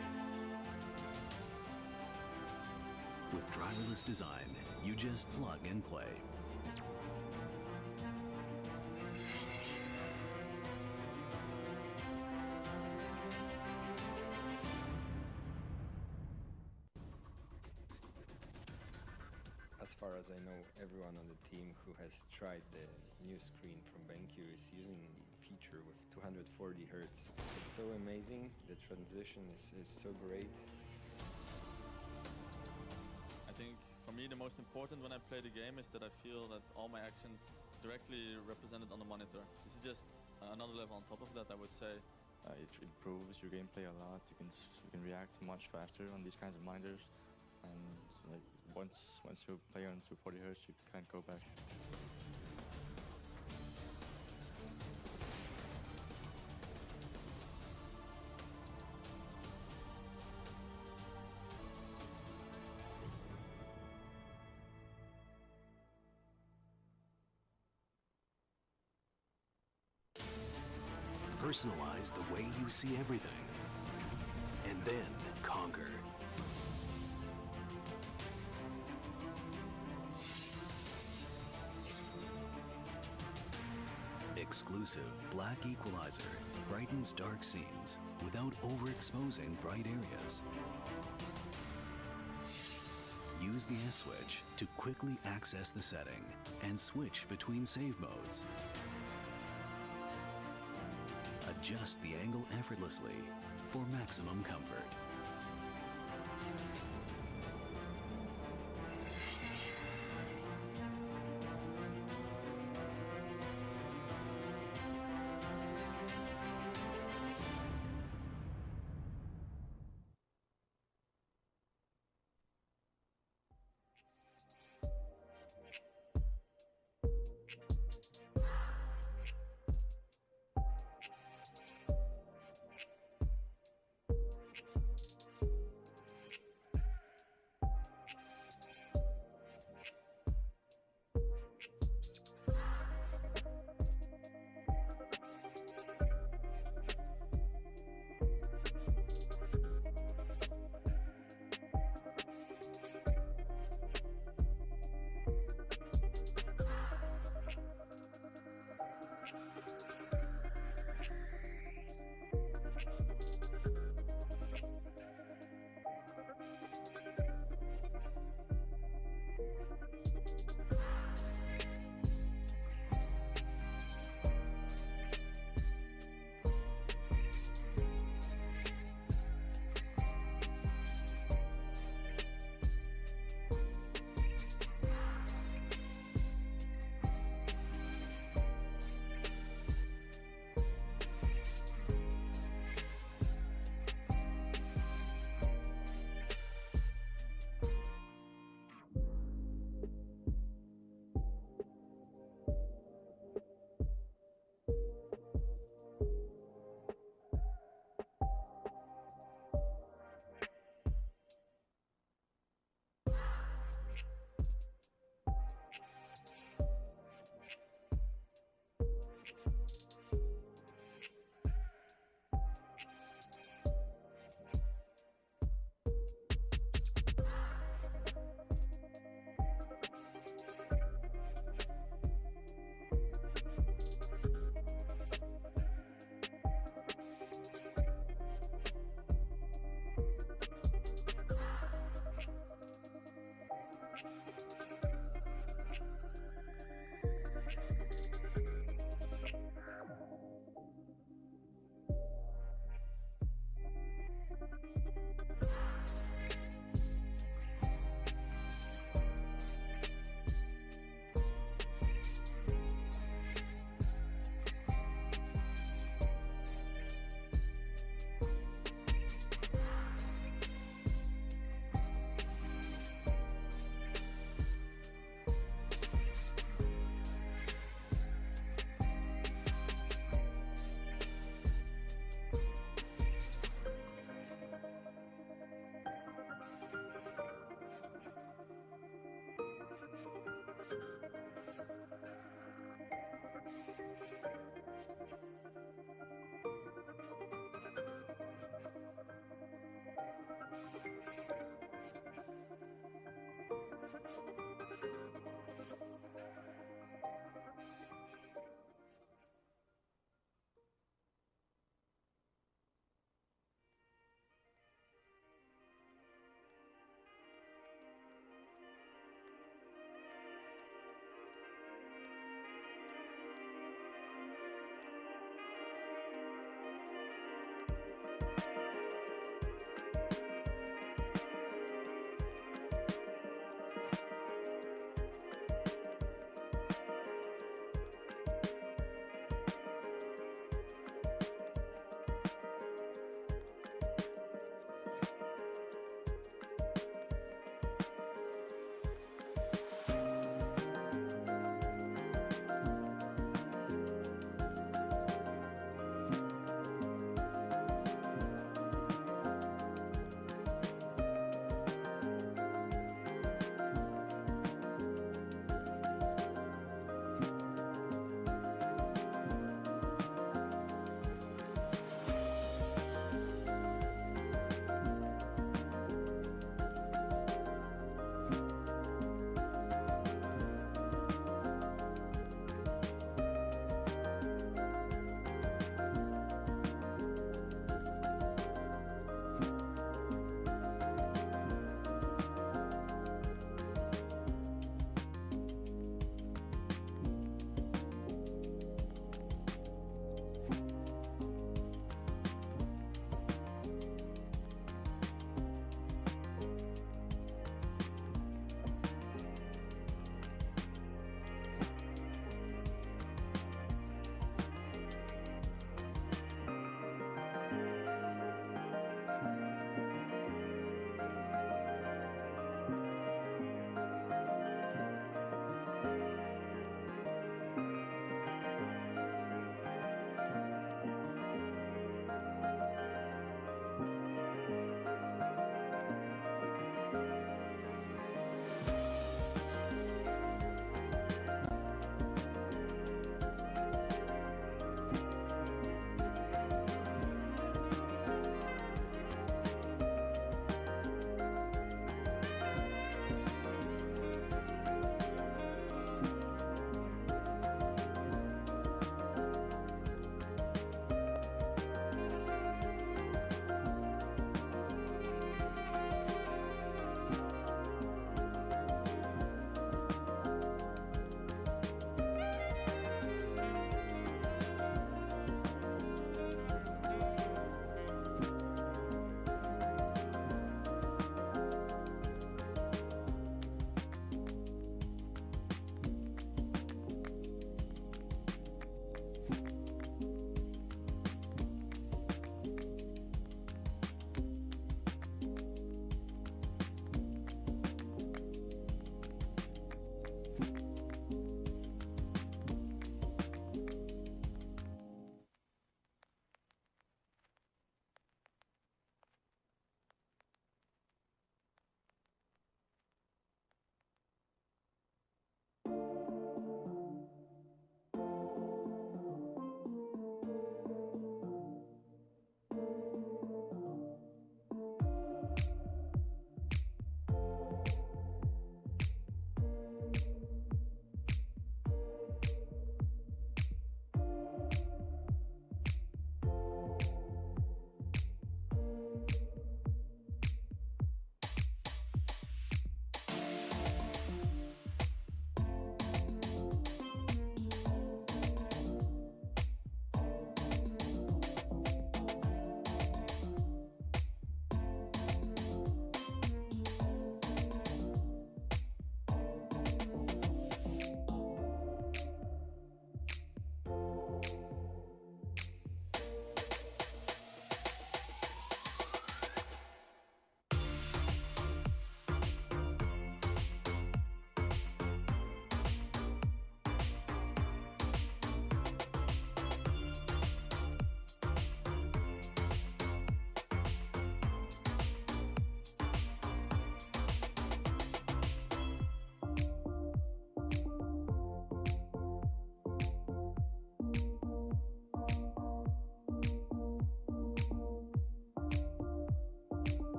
With driverless design, you just plug and play. As far as I know, everyone on the team who has tried the new screen from BenQ is using the feature with 240 Hz. It's so amazing, the transition is so great. I think for me the most important when I play the game is that I feel that all my actions directly represented on the monitor. This is just another level on top of that, I would say. It improves your gameplay a lot. You can react much faster on these kinds of monitors, and like once you play on 240 Hz, you can't go back. Personalize the way you see everything, and then conquer. Exclusive Black Equalizer brightens dark scenes without overexposing bright areas. Use the S-switch to quickly access the setting and switch between save modes. Adjust the angle effortlessly for maximum comfort.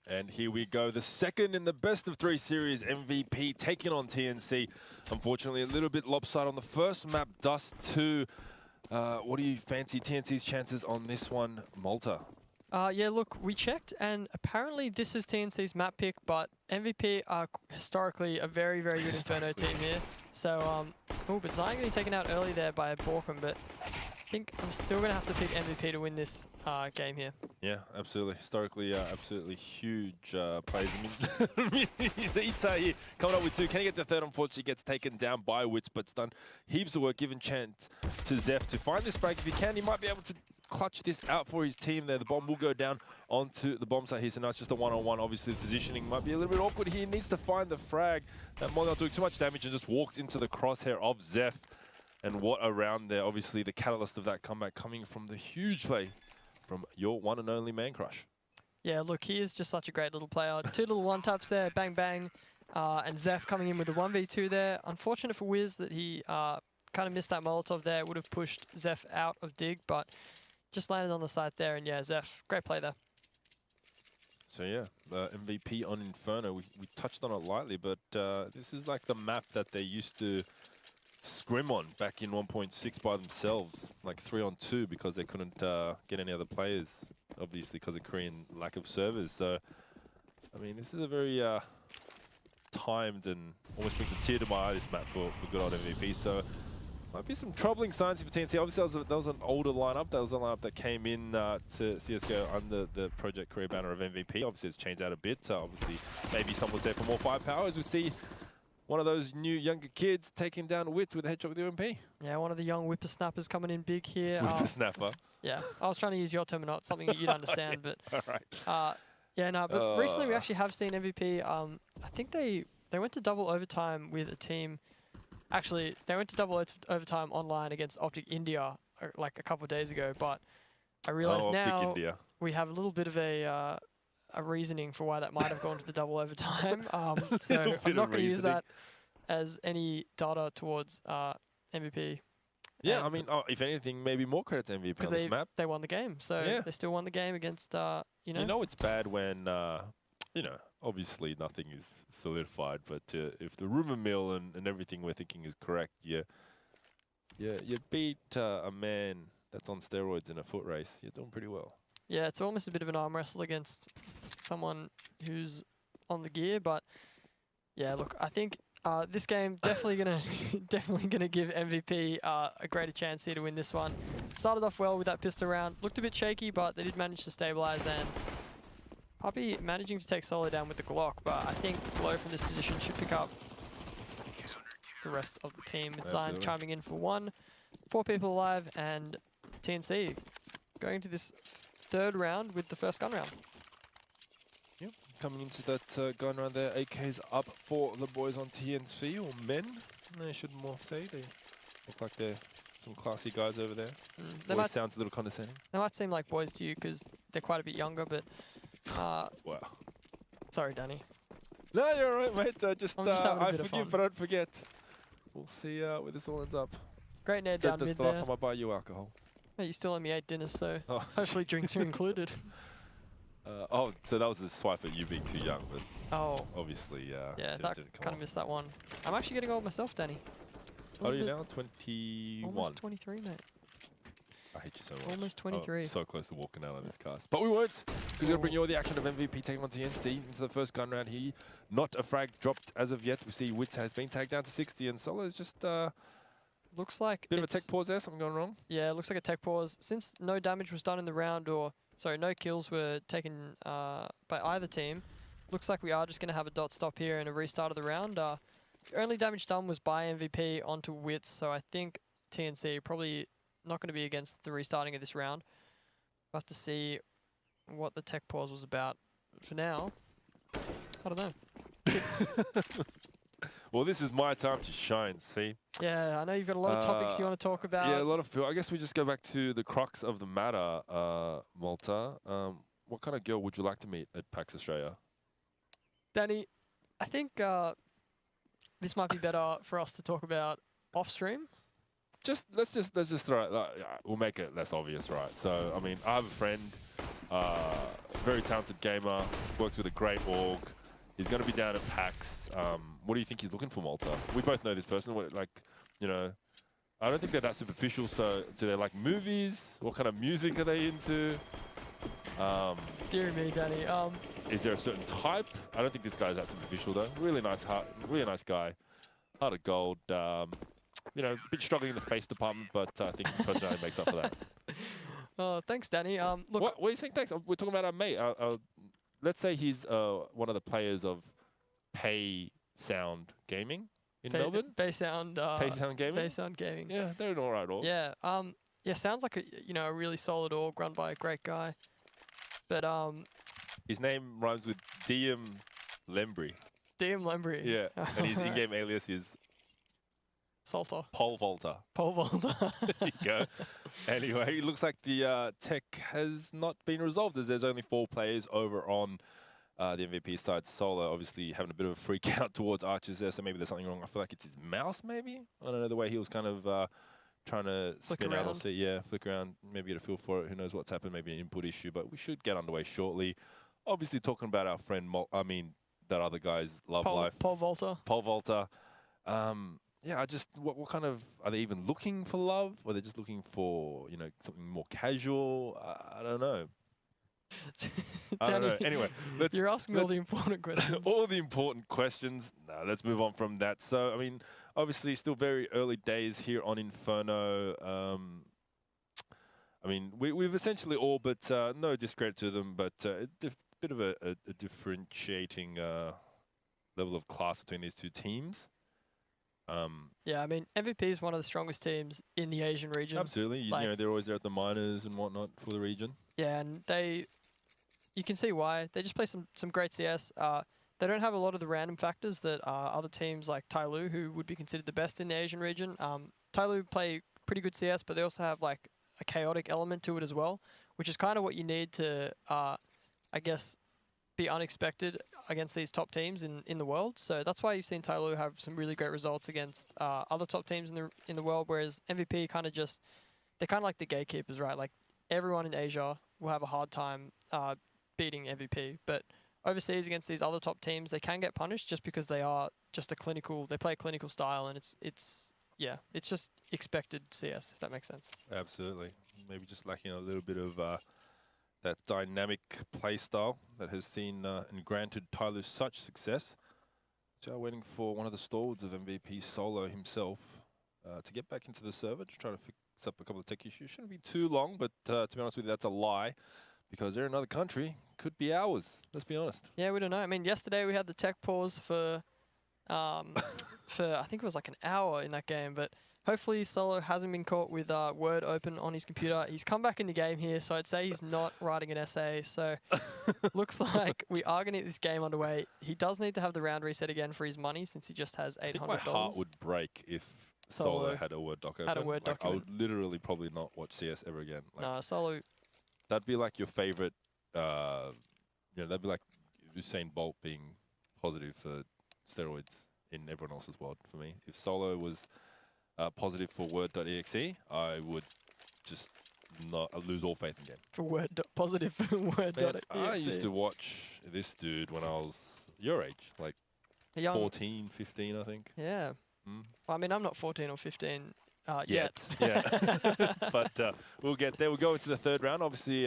And here we go, the second in the best of 3 series, MVP taking on TNC. Unfortunately, a little bit lopsided on the first map, Dust 2. What do you fancy TNC's chances on this one, Malta? Yeah, look, we checked, and apparently this is TNC's map pick, but MVP are historically a very, very good Inferno team here. So, oh, but Zion getting taken out early there by Borkum, but I think I'm still going to have to pick MVP to win this game here. Yeah, absolutely. Historically, absolutely huge plays. I mean, Ita here coming up with 2. Can he get the third? Unfortunately, gets taken down by Wits, but it's done heaps of work, given chance to Zeph to find this frag. If he can, he might be able to clutch this out for his team there. The bomb will go down onto the bomb site here, so now it's just a one-on-one. Obviously, the positioning might be a little bit awkward here. He needs to find the frag. That Molly not doing too much damage and just walks into the crosshair of Zeph. And what around there, obviously, the catalyst of that comeback coming from the huge play from your one and only Man Crush. Yeah, look, he is just such a great little player. 2 little one-taps there, bang, bang. And Zeph coming in with the 1v2 there. Unfortunate for Wiz that he kind of missed that Molotov there. Would have pushed Zeph out of dig, but just landed on the side there. And yeah, Zeph, great play there. So yeah, MVP on Inferno. We touched on it lightly, but this is like the map that they used to scrim on back in 1.6 by themselves, like 3-on-2, because they couldn't get any other players, obviously because of Korean lack of servers. So, I mean, this is a very timed and almost brings a tear to my eye, this map for good old MVP. So, might be some troubling signs for TNC. Obviously, that was an older lineup. That was a lineup that came in to CSGO under the Project Career banner of MVP. Obviously, it's changed out a bit. Obviously, maybe someone's there for more firepower, as we see one of those new younger kids taking down Wits with a headshot with the UMP. Yeah, one of the young whippersnappers coming in big here. Whippersnapper. Yeah, I was trying to use your term, not something that you'd understand, but All right. yeah, no, but recently we actually have seen MVP. I think they went to double overtime with a team. Actually, they went to double overtime online against Optic India like a couple of days ago, but I realize now we have a little bit of a reasoning for why that might have gone to the double overtime. So I'm not going to use that as any data towards MVP. Yeah, I mean, if anything, maybe more credit to MVP on this map. They won the game, so yeah. They still won the game against, you know. You know it's bad when, you know, obviously nothing is solidified, but if the rumor mill and everything we're thinking is correct, you beat a man that's on steroids in a foot race, you're doing pretty well. Yeah, it's almost a bit of an arm wrestle against someone who's on the gear, but yeah, look, I think this game definitely gonna give MVP a greater chance here to win this one. Started off well with that pistol round, looked a bit shaky, but they did manage to stabilize, and Puppy managing to take Solo down with the Glock, but I think Glow from this position should pick up the rest of the team. It's Zion chiming in for 1, 4 people alive, and TNC going into this 3rd round with the first gun round. Yep, coming into that gun round there, AK's up for the boys on TNC, or men, they should more say. They look like they're some classy guys over there. Voice sounds a little condescending. They might seem like boys to you because they're quite a bit younger, but wow. Sorry, Danny. No, you're all right, mate. I forgive, but I don't forget. We'll see where this all ends up. Great nade down mid that's the last time I buy you alcohol. Hey, you still owe me 8 dinners, so hopefully drinks are included. Oh, so that was a swipe at you being too young, but obviously, yeah, that kind of missed that one. I'm actually getting old myself, Danny. How old are you now? 21. Almost 23, mate. I hate you so much. Almost 23. Oh, so close to walking out on this cast. But we won't, because we're going to bring you all the action of MVP taking on TNC into the first gun round here. Not a frag dropped as of yet. We see Wits has been tagged down to 60, and Solo is just looks like bit of a tech pause there, something going wrong? Yeah, it looks like a tech pause. Since no damage was done in the round, or sorry, no kills were taken by either team, looks like we are just going to have a dot stop here and a restart of the round. The only damage done was by MVP onto Wits, so I think TNC probably not going to be against the restarting of this round. We'll have to see what the tech pause was about. But for now, I don't know. Well, this is my time to shine, see? Yeah, I know you've got a lot of topics you want to talk about. Yeah, a lot of... I guess we just go back to the crux of the matter, Malta. What kind of girl would you like to meet at PAX Australia? Danny, I think this might be better for us to talk about off-stream. let's just throw it. We'll make it less obvious, right? So I mean, I have a friend, very talented gamer, works with a great org. He's going to be down at PAX. What do you think he's looking for, Malta? We both know this person. What, like, you know, I don't think they're that superficial. So do they like movies? What kind of music are they into? Dear me, Danny. Is there a certain type? I don't think this guy's that superficial though. Really nice heart, really nice guy. Heart of gold. You know, a bit struggling in the face department, but I think his personality makes up for that. Oh, thanks, Danny. Look, What are you saying? Thanks. We're talking about our mate. Let's say he's one of the players of Pay Sound Gaming in Melbourne. Pay Sound Gaming. Pay Sound Gaming. Yeah, they're an alright org. Yeah. Yeah. Sounds like a really solid org run by a great guy. But His name rhymes with DM Lembry. DM Lembry. Yeah, and his in-game alias is Salter. Pole Vaulter. Pole Vaulter. There you go. Anyway, it looks like the tech has not been resolved as there's only 4 players over on the MVP side. Solo obviously having a bit of a freak out towards Archers there, so maybe there's something wrong. I feel like it's his mouse, maybe? I don't know, the way he was kind of trying to spin out or see. Yeah, flick around, maybe get a feel for it. Who knows what's happened, maybe an input issue, but we should get underway shortly. Obviously talking about our friend, that other guy's love life. Pole Vaulter. Pole Vaulter. Yeah, what kind of, are they even looking for love? Or are they just looking for, you know, something more casual? I don't know. I don't know. Anyway, you're asking all the important questions. All the important questions. No, let's move on from that. So, I mean, obviously still very early days here on Inferno. I mean, we've essentially all, but no discredit to them, but a bit of a differentiating level of class between these two teams. Yeah, I mean, MVP is one of the strongest teams in the Asian region. Absolutely. You know, they're always there at the minors and whatnot for the region. Yeah, and you can see why. They just play some great CS. They don't have a lot of the random factors that other teams like Tyloo, who would be considered the best in the Asian region. Tyloo play pretty good CS, but they also have like a chaotic element to it as well, which is kind of what you need to, I guess, be unexpected against these top teams in the world. So that's why you've seen Tyloo have some really great results against other top teams in the world, whereas MVP kind of just, they're kind of like the gatekeepers, right? Like everyone in Asia will have a hard time beating MVP, but overseas against these other top teams, they can get punished just because they are just they play a clinical style, and it's just expected CS, if that makes sense. Absolutely. Maybe just lacking a little bit of that dynamic play style that has seen and granted Tyloo such success. So waiting for one of the stalwarts of MVP, Solo himself, to get back into the server, just trying to fix up a couple of tech issues. Shouldn't be too long, but to be honest with you, that's a lie, because they're in another country. Could be hours, let's be honest. Yeah, we don't know. I mean, yesterday we had the tech pause for I think it was like an hour in that game, but hopefully Solo hasn't been caught with Word open on his computer. He's come back in the game here, so I'd say he's not writing an essay. So looks like we are going to get this game underway. He does need to have the round reset again for his money, since he just has $800. I think my heart would break if Solo had a Word doc open. Had a Word document. I would literally probably not watch CS ever again. Like, no, Solo. That'd be like your favorite, that'd be like Usain Bolt being positive for steroids in everyone else's world for me. If Solo was positive for Word.exe, I would just not lose all faith in game. Positive for Word.exe. I used to watch this dude when I was your age, like 14, 15, I think. Yeah. Well, I mean, I'm not 14 or 15 yet. Yeah. But we'll get there. We'll go into the third round. Obviously,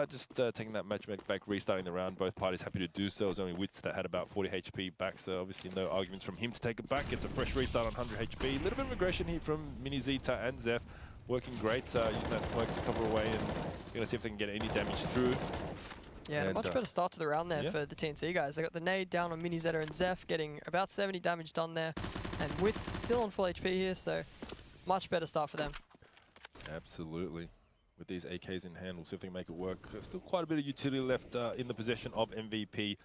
just taking that match back, restarting the round. Both parties happy to do so. It was only Wits that had about 40 HP back, so obviously no arguments from him to take it back. Gets a fresh restart on 100 HP. A little bit of aggression here from Mini Zeta and Zeph. Working great, using that smoke to cover away, and going to see if they can get any damage through. Yeah, and a much better start to the round there for the TNC guys. They got the nade down on Mini Zeta and Zeph, getting about 70 damage done there. And Wits still on full HP here, so much better start for them. Absolutely. With these AKs in hand, we'll see if they can make it work. Still quite a bit of utility left in the possession of MVP,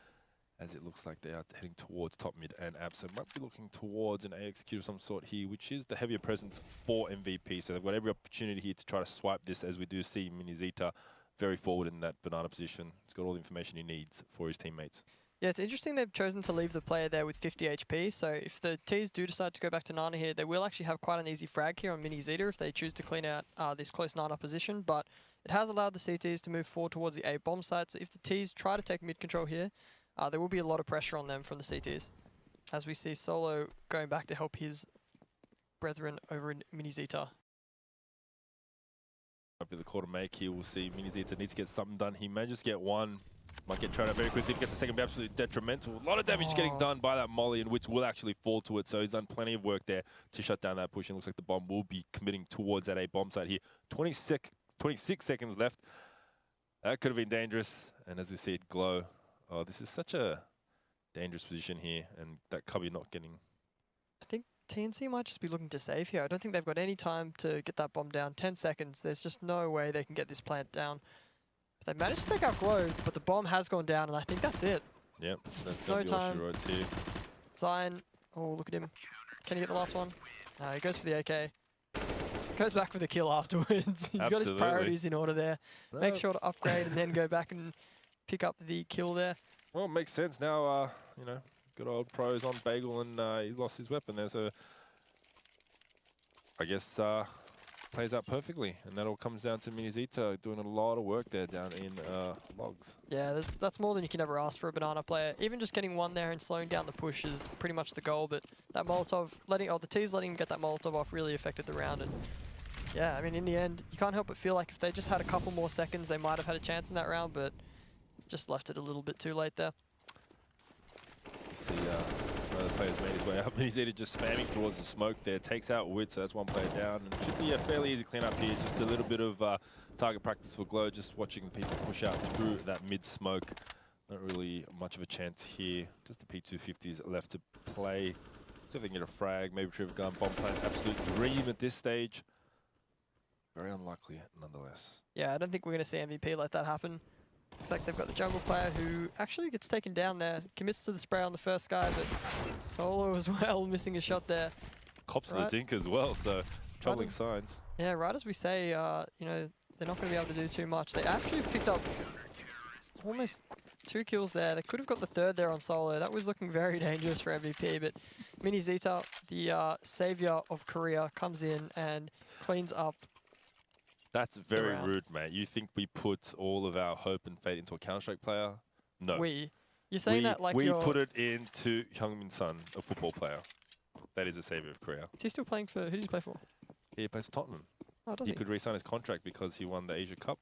as it looks like they are heading towards top mid and Ab. So might be looking towards an A execute of some sort here, which is the heavier presence for MVP. So they've got every opportunity here to try to swipe this, as we do see Mini Zeta very forward in that banana position. He's got all the information he needs for his teammates. Yeah, it's interesting they've chosen to leave the player there with 50 HP, so if the Ts do decide to go back to Nana here, they will actually have quite an easy frag here on Mini Zeta if they choose to clean out this close Nana position, but it has allowed the CTs to move forward towards the A bomb site, so if the Ts try to take mid control here, there will be a lot of pressure on them from the CTs. As we see Solo going back to help his brethren over in Mini Zeta. Might be the call to make here. We'll see. Mini Zeta needs to get something done. He may just get one. Might get tried out very quickly. If he gets the second, be absolutely detrimental. A lot of damage getting done by that molly, and which will actually fall to it. So he's done plenty of work there to shut down that push. And looks like the bomb will be committing towards that A bomb site here. 26 seconds left. That could have been dangerous. And as we see it glow, oh, this is such a dangerous position here. And that Cubby not getting. I think TNC might just be looking to save here. I don't think they've got any time to get that bomb down. 10 seconds. There's just no way they can get this plant down. They managed to take out Glow, but the bomb has gone down, and I think that's it. Yep, that's going to be all she wrote too. Zion, oh, look at him. Can he get the last one? No, he goes for the AK. Goes back for the kill afterwards. He's got his priorities in order there. Make sure to upgrade and then go back and pick up the kill there. Well, it makes sense now. You know, good old pros on Bagel, and he lost his weapon there, so I guess plays out perfectly, and that all comes down to Mini Zeta doing a lot of work there down in logs. Yeah, that's more than you can ever ask for a Banana player. Even just getting one there and slowing down the push is pretty much the goal, but that Molotov, the T's letting him get that Molotov off really affected the round, and yeah, I mean, in the end, you can't help but feel like if they just had a couple more seconds, they might have had a chance in that round, but just left it a little bit too late there. One of the players made his way up. Mini Zeta just spamming towards the smoke there. Takes out Wit, so that's one player down. And should be a fairly easy cleanup here. Just a little bit of target practice for Glow. Just watching people push out through that mid-smoke. Not really much of a chance here. Just the P250s left to play. See if they can get a frag. Maybe Trevor Gun. Bomb plant. Absolute dream at this stage. Very unlikely, nonetheless. Yeah, I don't think we're going to see MVP let that happen. Looks like they've got the jungle player who actually gets taken down there. Commits to the spray on the first guy, but Solo as well, missing a shot there. Cops the dink as well, so troubling signs. Yeah, right as we say, you know, they're not going to be able to do too much. They actually picked up almost 2 kills there. They could have got the 3rd there on Solo. That was looking very dangerous for MVP, but Mini Zeta, the savior of Korea, comes in and cleans up. That's very rude, mate. You think we put all of our hope and fate into a Counter-Strike player? No. You're saying that like we put it into Hyungmin Son, a football player. That is a savior of Korea. Is he still playing for, who does he play for? He plays for Tottenham. Oh, does he? He could re-sign his contract because he won the Asia Cup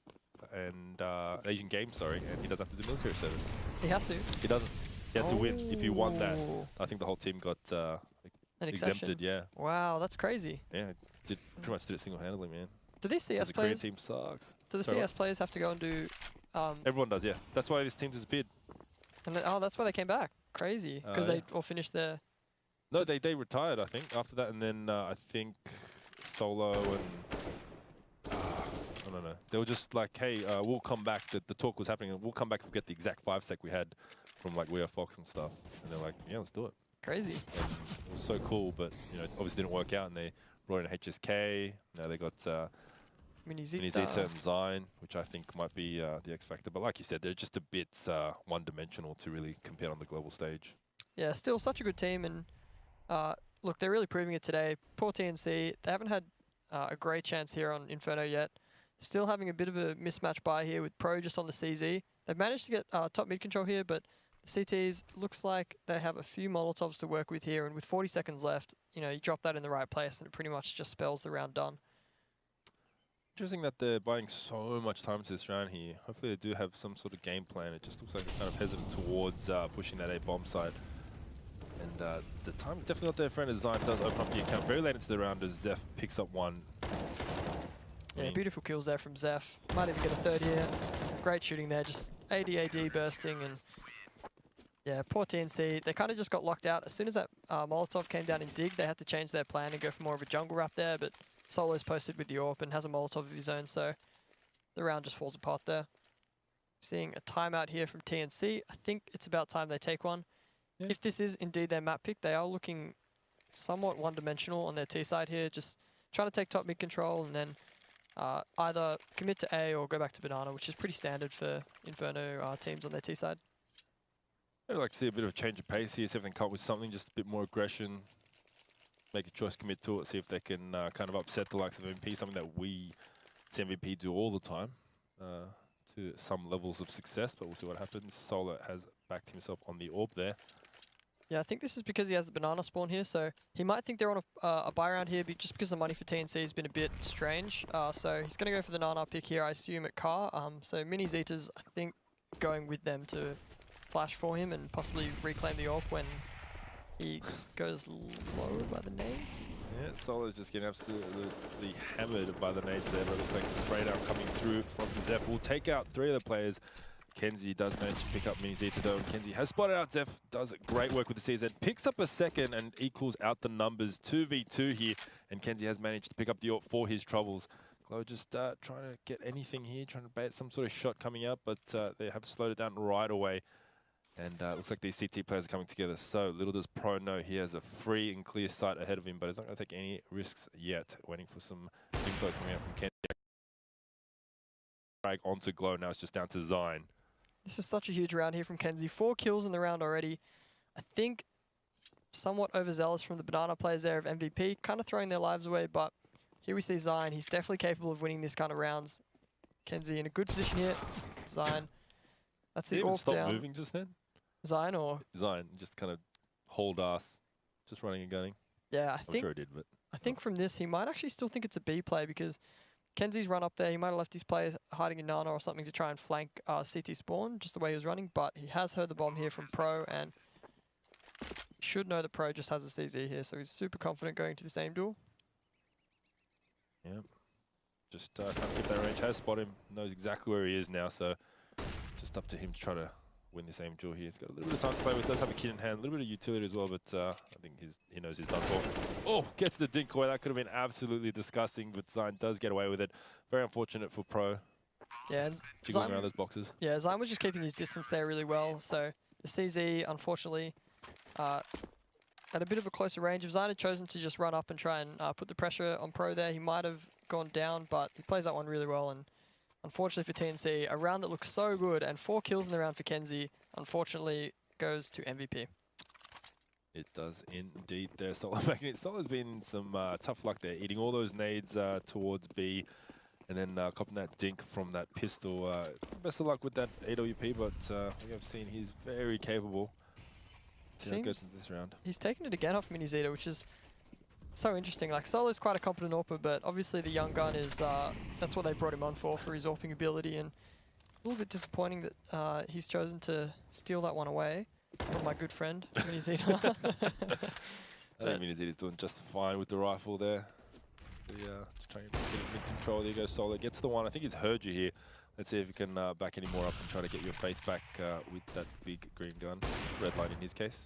and Asian Games, sorry, and he doesn't have to do military service. He has to? He doesn't. You have to win. If you won that, I think the whole team got exempted. Yeah. Wow, that's crazy. Yeah, pretty much did it single-handedly, man. Do these CS the Korean players? team sucks. Do the CS players have to go and do? Everyone does, yeah. That's why this team disappeared. And then, that's why they came back. Crazy, because they all finished their. No, they retired, I think, after that, and then I think Solo and I don't know. They were just like, hey, we'll come back. The talk was happening, and we'll come back and get the exact 5-sec we had from like We Are Fox and stuff. And they're like, yeah, let's do it. Crazy. And it was so cool, but you know, obviously didn't work out, and they brought in HSK. Now they got Mini Zeta and Zion, which I think might be the X factor. But like you said, they're just a bit one-dimensional to really compete on the global stage. Yeah, still such a good team, and look, they're really proving it today. Poor TNC, they haven't had a great chance here on Inferno yet. Still having a bit of a mismatch by here with Pro just on the CZ. They've managed to get top mid control here, but the CTs looks like they have a few Molotovs to work with here, and with 40 seconds left, you know, you drop that in the right place and it pretty much just spells the round done. Interesting that they're buying so much time to this round here. Hopefully they do have some sort of game plan. It just looks like they're kind of hesitant towards pushing that A bomb side. And the time is definitely not their friend as Zion does open up the account very late into the round as Zeph picks up one. Yeah, beautiful kills there from Zeph. Might even get a 3rd here. Great shooting there, just AD bursting, and yeah, poor TNC. They kind of just got locked out. As soon as that Molotov came down in Dig, they had to change their plan and go for more of a jungle wrap there, but Solo's posted with the AWP and has a Molotov of his own, so the round just falls apart there. Seeing a timeout here from TNC. I think it's about time they take one. Yeah. If this is indeed their map pick, they are looking somewhat one-dimensional on their T side here, just trying to take top mid control and then either commit to A or go back to Banana, which is pretty standard for Inferno teams on their T side. I'd like to see a bit of a change of pace here, see if they can come up with something, just a bit more aggression, make a choice, commit to it, see if they can kind of upset the likes of MVP, something that we see MVP do all the time to some levels of success, but we'll see what happens. Solar has backed himself on the orb there. Yeah, I think this is because he has the banana spawn here, so he might think they're on a buy round here, just because the money for TNC has been a bit strange. So he's going to go for the Nana pick here, I assume, at car. So Mini Zeta's, I think, going with them to flash for him and possibly reclaim the orb when he goes low by the nades. Yeah, Solar's just getting absolutely hammered by the nades there, but it looks like the spray down coming through from Zeph will take out 3 of the players. Kenzie does manage to pick up Mini Zeta though, and Kenzie has spotted out Zeph, does great work with the CZ, picks up a second and equals out the numbers, 2v2 here, and Kenzie has managed to pick up the AWP for his troubles. Glow just trying to get anything here, trying to bait some sort of shot coming out, but they have slowed it down right away. And looks like these CT players are coming together. So little does Pro know he has a free and clear sight ahead of him, but he's not going to take any risks yet. Waiting for some info coming out from Kenzie. Drag onto Glow, now it's just down to Zine. This is such a huge round here from Kenzie. 4 kills in the round already. I think somewhat overzealous from the banana players there of MVP, kind of throwing their lives away, but here we see Zine. He's definitely capable of winning this kind of rounds. Kenzie in a good position here. Zine. That's Did he the even AWP stop down. moving just then? Zine or? Zine, just kind of hold ass, just running and gunning. Yeah, I'm sure he did, but... I think from this, he might actually still think it's a B play because Kenzie's run up there. He might have left his player hiding in Nana or something to try and flank CT spawn, just the way he was running, but he has heard the bomb here from Pro and should know that Pro just has a CZ here, so he's super confident going to this aim duel. Yeah, just trying to get that range, has spotted him, knows exactly where he is now, so just up to him to try to win this aim duel here. He's got a little bit of time to play with, does have a kid in hand, a little bit of utility as well, but I think he knows he's done for. Oh, gets the dink away. That could have been absolutely disgusting, but Zine does get away with it. Very unfortunate for Pro. Yeah, Jiggling around those boxes. Yeah, Zine was just keeping his distance there really well, so the CZ, unfortunately, at a bit of a closer range. If Zine had chosen to just run up and try and put the pressure on Pro there, he might have gone down, but he plays that one really well, and unfortunately for TNC, a round that looks so good and 4 kills in the round for Kenzie, unfortunately goes to MVP. It does indeed there. Solar making it. Solar's been some tough luck there, eating all those nades towards B, and then copping that dink from that pistol. Best of luck with that AWP, but we have seen he's very capable. See how it goes into this round. He's taken it again off Mini Zeta, which is so interesting. Like, Solo's quite a competent AWPer, but obviously the young gun is, that's what they brought him on for his AWPing ability, and a little bit disappointing that he's chosen to steal that one away from my good friend, Mini Zeta. I think Mini Zeta's doing just fine with the rifle there. So, yeah, just trying to get it in control. There you go, Solar. Gets the one. I think he's heard you here. Let's see if he can back any more up and try to get your faith back with that big green gun. Red line in his case.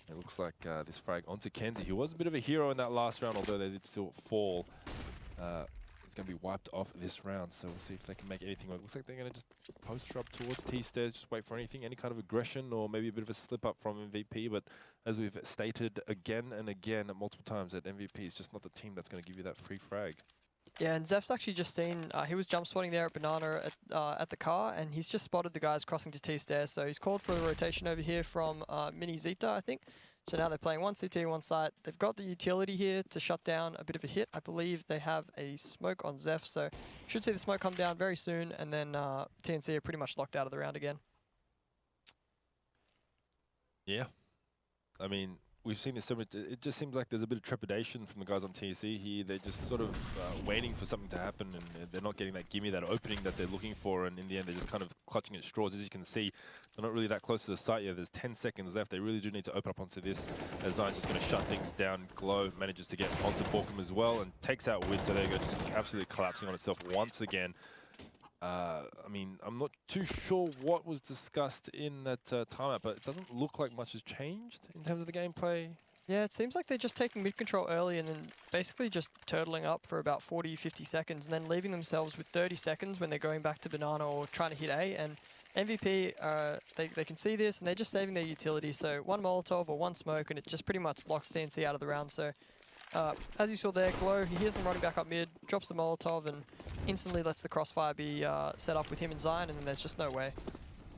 It looks like this frag onto Kenzie. He was a bit of a hero in that last round, although they did still fall. He's going to be wiped off this round, so we'll see if they can make anything work. Looks like they're going to just poster up towards T-stairs, just wait for anything, any kind of aggression, or maybe a bit of a slip up from MVP. But as we've stated again and again multiple times, that MVP is just not the team that's going to give you that free frag. Yeah, and Zeph's actually just seen, he was jump spotting there at Banana at the car, and he's just spotted the guys crossing to T-stairs, so he's called for the rotation over here from Mini Zeta, I think. So now they're playing one CT, one site. They've got the utility here to shut down a bit of a hit. I believe they have a smoke on Zeph, so should see the smoke come down very soon, and then TNC are pretty much locked out of the round again. Yeah. I mean, we've seen this so much. It just seems like there's a bit of trepidation from the guys on TNC here. They're just sort of waiting for something to happen, and they're not getting that gimme, that opening that they're looking for, and in the end they're just kind of clutching at straws. As you can see, they're not really that close to the site yet. There's 10 seconds left. They really do need to open up onto this. As Zine's just going to shut things down. Glow manages to get onto Borkum as well and takes out Wid, so there you go, just absolutely collapsing on itself once again. I mean, I'm not too sure what was discussed in that timeout, but it doesn't look like much has changed in terms of the gameplay. Yeah, it seems like they're just taking mid-control early and then basically just turtling up for about 40, 50 seconds and then leaving themselves with 30 seconds when they're going back to Banana or trying to hit A. And MVP, they can see this and they're just saving their utility. So one Molotov or one smoke and it just pretty much locks TNC out of the round. So as you saw there, Glow, he hears them running back up mid, drops the Molotov and instantly lets the crossfire be set up with him and Zine, and then there's just no way.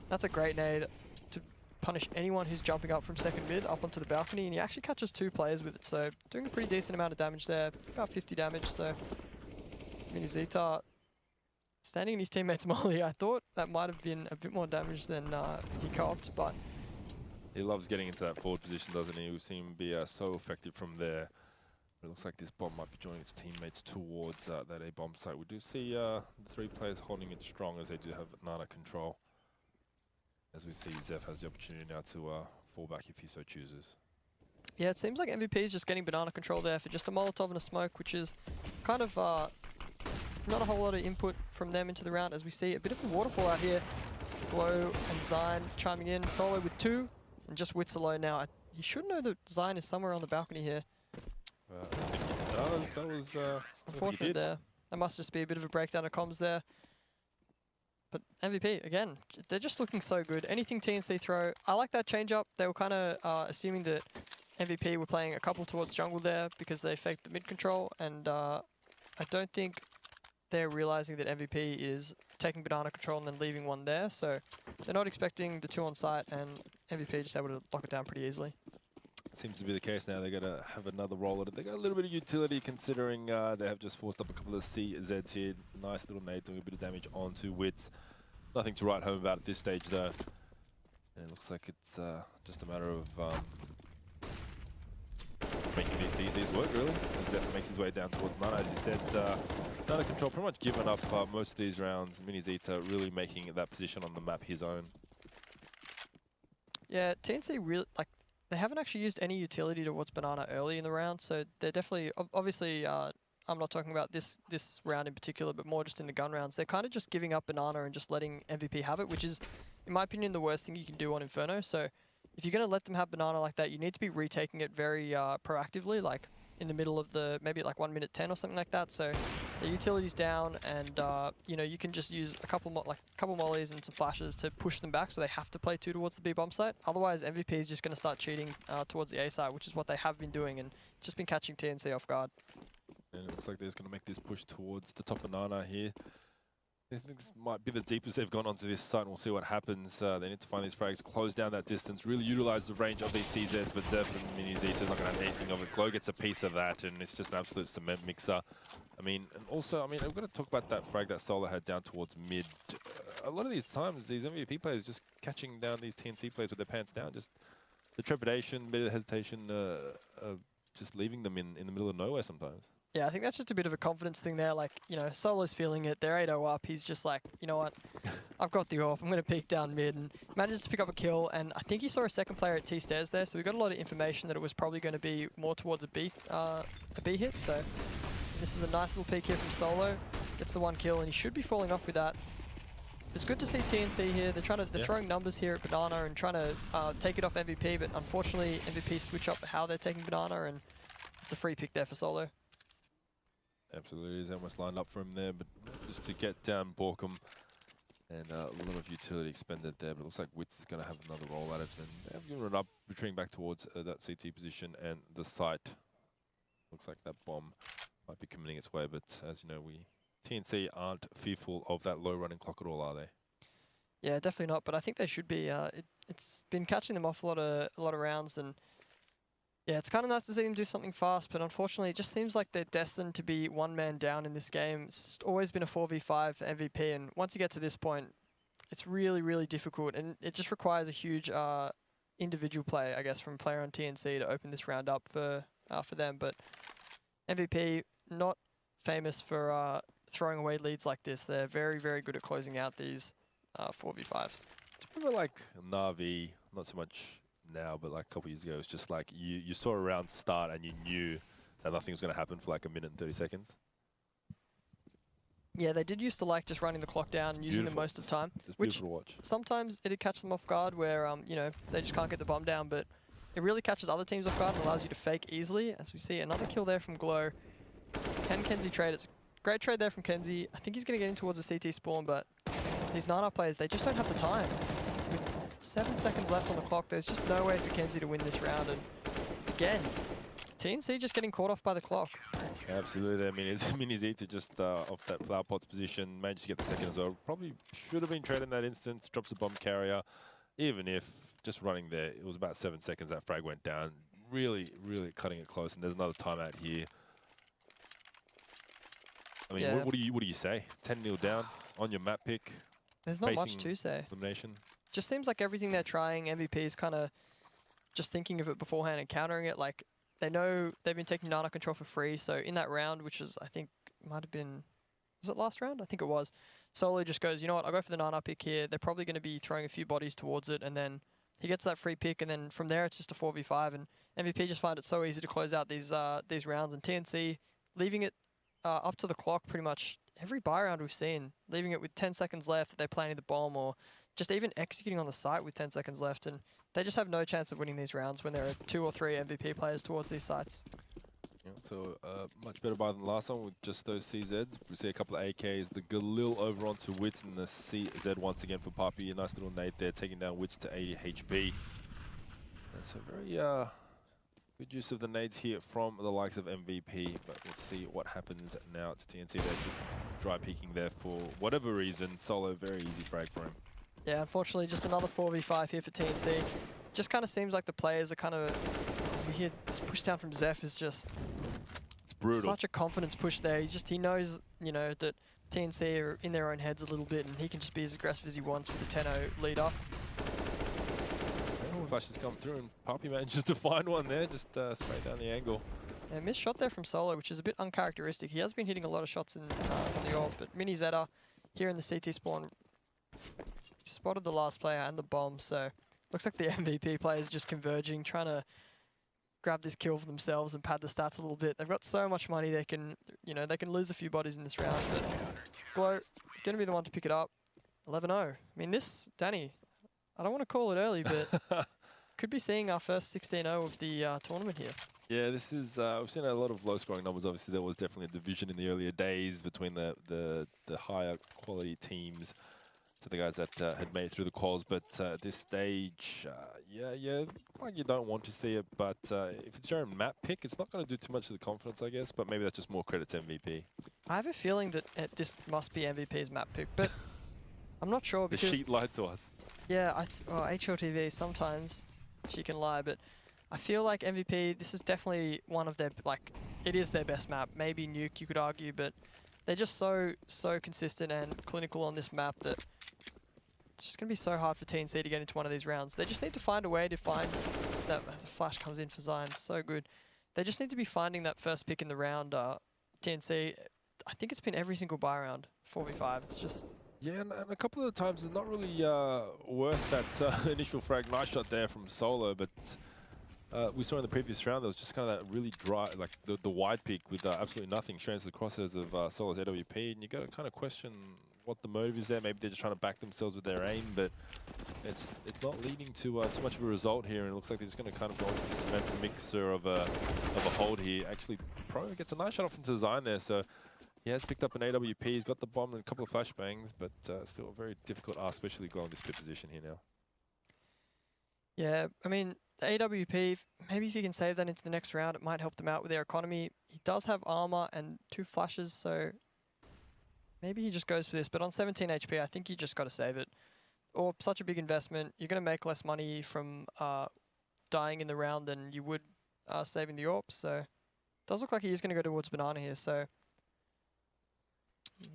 That's a great nade to punish anyone who's jumping up from second mid up onto the balcony, and he actually catches 2 players with it, so doing a pretty decent amount of damage there, about 50 damage, so Mini Zeta standing in his teammate's molly. I thought that might have been a bit more damage than he copped, but He loves getting into that forward position, doesn't he? We've seen him be so effective from there. It looks like this bomb might be joining its teammates towards that A bomb site. We do see the 3 players holding it strong as they do have Nana control. As we see, Zeph has the opportunity now to fall back if he so chooses. yeah, it seems like MVP is just getting banana control there for just a Molotov and a smoke, which is kind of not a whole lot of input from them into the round, as we see a bit of a waterfall out here. Glow and Zine chiming in, Solo with 2, and just Wits alone now. You should know that Zine is somewhere on the balcony here. I think he does. That was Unfortunate there. That must just be a bit of a breakdown of comms there. But MVP, again, they're just looking so good. Anything TNC throw, I like that change up. They were kind of assuming that MVP were playing a couple towards jungle there because they faked the mid control, and I don't think they're realizing that MVP is taking banana control and then leaving one there, so they're not expecting the 2 on site, and MVP just able to lock it down pretty easily. Seems to be the case now. They're going to have another roll at it. They got a little bit of utility considering they have just forced up a couple of CZs here. Nice little nade doing a bit of damage onto Wits. Nothing to write home about at this stage though. And it looks like it's just a matter of making these DZs work really. As Zeph makes his way down towards Nana. As you said, Nana control pretty much given up most of these rounds. Mini Zeta really making that position on the map his own. Yeah, TNC really, like, they haven't actually used any utility towards banana early in the round, so they're definitely, obviously, I'm not talking about this round in particular, but more just in the gun rounds. They're kind of just giving up banana and just letting MVP have it, which is, in my opinion, the worst thing you can do on Inferno. So if you're going to let them have banana like that, you need to be retaking it very proactively, like in the middle of the, maybe like 1 minute 10 or something like that. So the utility's down, and you know, you can just use a couple mollies and some flashes to push them back, so they have to play 2 towards the B bomb site. Otherwise, MVP is just going to start cheating towards the A site, which is what they have been doing, and just been catching TNC off guard. And it looks like they're just going to make this push towards the top banana here. I think this might be the deepest they've gone onto this site, and we'll see what happens. They need to find these frags, close down that distance, really utilize the range of these CZs, but Zeph and Mini Zeta's not going to have anything of it. Glow gets a piece of that, and it's just an absolute cement mixer. I mean, and also, I mean, I've got to talk about that frag that Solar had down towards mid. A lot of these times, these MVP players just catching down these TNC players with their pants down, just the trepidation, bit of hesitation, just leaving them in the middle of nowhere sometimes. Yeah, I think that's just a bit of a confidence thing there. Like, you know, Solo's feeling it. They're 8-0 up. He's just like, you know what? I've got the AWP. I'm going to peek down mid, and manages to pick up a kill. And I think he saw a second player at T stairs there, so we got a lot of information that it was probably going to be more towards a B hit. So this is a nice little peek here from Solo. Gets the 1 kill, and he should be falling off with that. It's good to see TNC here. They're throwing numbers here at banana and trying to take it off MVP, but unfortunately MVP switch up how they're taking banana, and it's a free pick there for Solo. Absolutely, he's almost lined up for him there, but just to get down Borkum, and a lot of utility expended there, but it looks like Wits is going to have another roll at it, and they've given it up, retreating back towards that CT position and the site. Looks like that bomb might be committing its way, but as you know, TNC aren't fearful of that low running clock at all, are they? Yeah, definitely not, but I think they should be. It's been catching them off a lot of rounds, and yeah, it's kind of nice to see them do something fast, but unfortunately it just seems like they're destined to be 1 man down in this game. It's always been a 4v5 for MVP, and once you get to this point, it's really, really difficult, and it just requires a huge individual play, I guess, from a player on TNC to open this round up for them. But MVP, not famous for throwing away leads like this. They're very, very good at closing out these 4v5s. Do you remember like Na'Vi, not so much now, but like a couple years ago, it was just like you saw a round start and you knew that nothing was going to happen for like 1 minute and 30 seconds? Yeah, they did used to like just running the clock down and using them most of the time. It's which beautiful to watch. Sometimes it'd catch them off guard where, you know, they just can't get the bomb down, but it really catches other teams off guard and allows you to fake easily. As we see another kill there from Glow. Can Kenzie trade? It's a great trade there from Kenzie. I think he's going to get in towards the CT spawn, but these Nana players, they just don't have the time. With 7 seconds left on the clock, there's just no way for Kenzie to win this round. And again, TNC just getting caught off by the clock. Absolutely. I mean, it's Mini Zeta just off that flower pot's position, managed to get the second as well. Probably should have been traded in that instance, drops a bomb carrier. Even if just running there. It was about 7 seconds that frag went down. Really, really cutting it close. And there's another timeout here. I mean, Yeah. what do you say? 10-0 down on your map pick. There's not much facing to say. Elimination. Just seems like everything they're trying, MVP is kind of just thinking of it beforehand and countering it. Like, they know they've been taking Nana control for free, so in that round, which was, I think, might have been, was it last round? I think it was. Solo just goes, you know what, I'll go for the Nana pick here. They're probably going to be throwing a few bodies towards it, and then he gets that free pick, and then from there it's just a 4v5, and MVP just find it so easy to close out these rounds, and TNC leaving it up to the clock pretty much every buy round we've seen, leaving it with 10 seconds left, they're planting the bomb, or just even executing on the site with 10 seconds left, and they just have no chance of winning these rounds when there are 2 or 3 MVP players towards these sites. Yeah, so much better buy than last one with just those CZs. We see a couple of AKs. The Galil over onto Wits and the CZ once again for Papi. A nice little nade there, taking down Wits to 80 HP. So very good use of the nades here from the likes of MVP, but we'll see what happens now to TNC. They're just dry peeking there for whatever reason. Solo, very easy frag for him. Yeah, unfortunately, just another 4v5 here for TNC. Just kind of seems like the players are kind of, we hear this push down from Zeph is just, it's brutal. Such a confidence push there. He knows, you know, that TNC are in their own heads a little bit, and he can just be as aggressive as he wants with the 10-0 leader. Flashes come through, and Papi manages to find one there, just straight down the angle. Yeah, missed shot there from Solo, which is a bit uncharacteristic. He has been hitting a lot of shots in on the AWP, but Mini Zeta here in the CT spawn spotted the last player and the bomb, so looks like the MVP players just converging, trying to grab this kill for themselves and pad the stats a little bit. They've got so much money they can, you know, they can lose a few bodies in this round, but Glow going to be the one to pick it up. 11-0. I mean, this, Danny, I don't want to call it early, but could be seeing our first 16-0 of the tournament here. Yeah, this is, we've seen a lot of low-scoring numbers. Obviously, there was definitely a division in the earlier days between the higher quality teams to the guys that had made it through the quals. But at this stage, yeah, like you don't want to see it. But if it's your own map pick, it's not going to do too much to the confidence, I guess. But maybe that's just more credit to MVP. I have a feeling that this must be MVP's map pick, but I'm not sure because... The sheet lied to us. Yeah, HLTV, sometimes she can lie, but I feel like MVP, this is definitely one of their, like, it is their best map. Maybe Nuke, you could argue, but they're just so consistent and clinical on this map that it's just going to be so hard for TNC to get into one of these rounds. They just need to find a way to find that, as a flash comes in for Zion, so good. They just need to be finding that first pick in the round. TNC, I think it's been every single buy round, 4v5. It's just... Yeah, and a couple of times it's not really worth that initial frag. Nice shot there from Solo, but we saw in the previous round there was just kind of that really dry, like the wide peak with absolutely nothing straight into the crosshairs of Solo's AWP, and you got to kind of question what the motive is there. Maybe they're just trying to back themselves with their aim, but it's not leading to too much of a result here, and it looks like they're just going to kind of go into this mental mixer of a hold here. Actually, Pro gets a nice shot off into Zion there, so he has picked up an AWP, he's got the bomb and a couple of flashbangs, but still a very difficult ask, especially going this pit position here now. Yeah, I mean, the AWP, maybe if you can save that into the next round, it might help them out with their economy. He does have armor and 2 flashes, so maybe he just goes for this. But on 17 HP, I think you just got to save it. Or such a big investment, you're going to make less money from dying in the round than you would saving the AWP. So it does look like he is going to go towards Banana here, so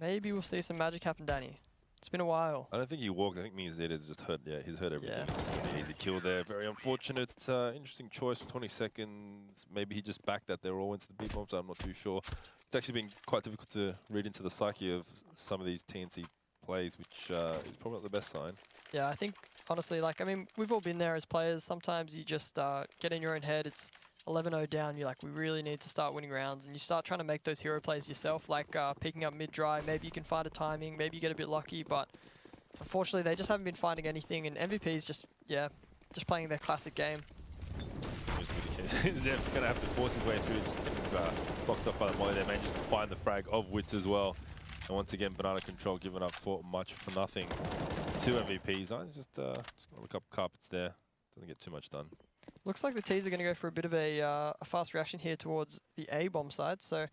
maybe we'll see some magic happen, Danny. It's been a while. I don't think he walked. I think Mini Zeta has just hurt. Yeah, he's hurt everything. Yeah. An easy kill there. Very unfortunate. Interesting choice for 20 seconds. Maybe he just backed that. They all went to the big bombs. I'm not too sure. It's actually been quite difficult to read into the psyche of some of these TNC plays, which is probably not the best sign. Yeah, I think, honestly, like, I mean, we've all been there as players. Sometimes you just get in your own head. It's 11-0 down. You're like, we really need to start winning rounds. And you start trying to make those hero plays yourself, like picking up mid-dry. Maybe you can find a timing. Maybe you get a bit lucky. But unfortunately, they just haven't been finding anything. And MVP's just, yeah, just playing their classic game. Zev's going to have to force his way through. Just blocked off by the molly. They manages to find the frag of Wits as well. And once again, Banana Control giving up for much for nothing. 2 MVPs. I'm just going to look up carpets there. Doesn't get too much done. Looks like the T's are going to go for a bit of a fast reaction here towards the A bomb side. So,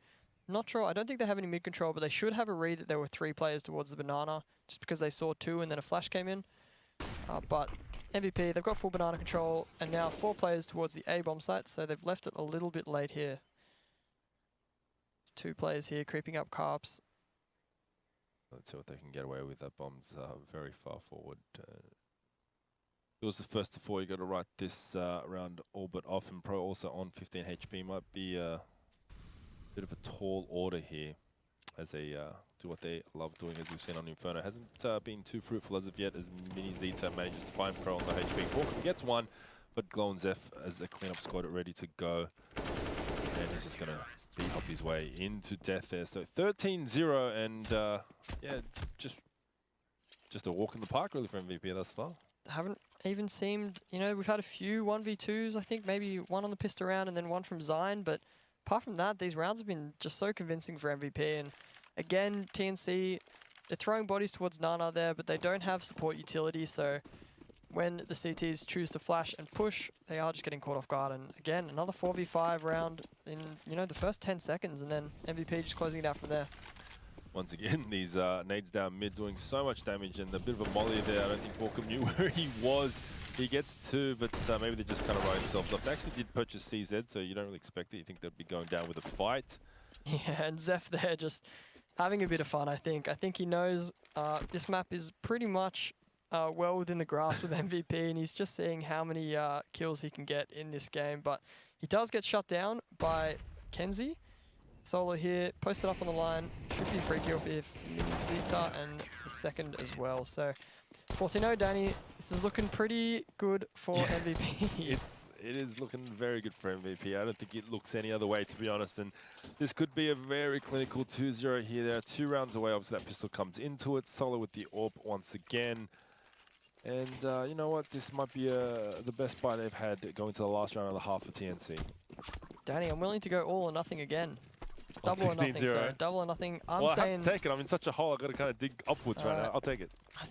not sure. I don't think they have any mid control, but they should have a read that there were 3 players towards the Banana, just because they saw 2 and then a flash came in. But MVP, they've got full banana control, and now 4 players towards the A bomb site, so they've left it a little bit late here. There's 2 players here creeping up carps. Let's see what they can get away with. That bomb's very far forward. It was the first to 4. You got to write this round all but off, and Pro also on 15 HP. Might be a bit of a tall order here as they do what they love doing, as we've seen on Inferno. Hasn't been too fruitful as of yet, as Mini Zeta manages to find Pro on the HP. Walker gets one, but Glow and Zeph as the cleanup squad are ready to go. And he's just going to beat up his way into death there. So 13-0, and yeah, just a walk in the park really for MVP thus far. Haven't even seemed, you know, we've had a few 1v2s, I think, maybe one on the pistol round and then one from Zine, but apart from that, these rounds have been just so convincing for MVP. And again, TNC, they're throwing bodies towards Nana there, but they don't have support utility, so when the CTs choose to flash and push, they are just getting caught off guard. And again, another 4v5 round in, you know, the first 10 seconds, and then MVP just closing it out from there. Once again, these nades down mid doing so much damage, and a bit of a molly there. I don't think Walker knew where he was. He gets 2, but maybe they just kind of write themselves off. They actually did purchase CZ, so you don't really expect it. You think they'd be going down with a fight. Yeah, and Zeph there just having a bit of fun, I think. I think he knows this map is pretty much well within the grasp of MVP, and he's just seeing how many kills he can get in this game. But he does get shut down by Kenzie. Solo here, posted up on the line. Should be a free kill for Zeta, and the second as well. So 14-0, Danny. This is looking pretty good for MVP. It is looking very good for MVP. I don't think it looks any other way, to be honest. And this could be a very clinical 2-0 here. There are 2 rounds away. Obviously, that pistol comes into it. Solo with the AWP once again. And you know what? This might be the best buy they've had going to the last round of the half for TNC. Danny, I'm willing to go all or nothing again. Double or nothing, so double or nothing. I have to take it. I'm in such a hole. I've got to kind of dig upwards right now. I'll take it.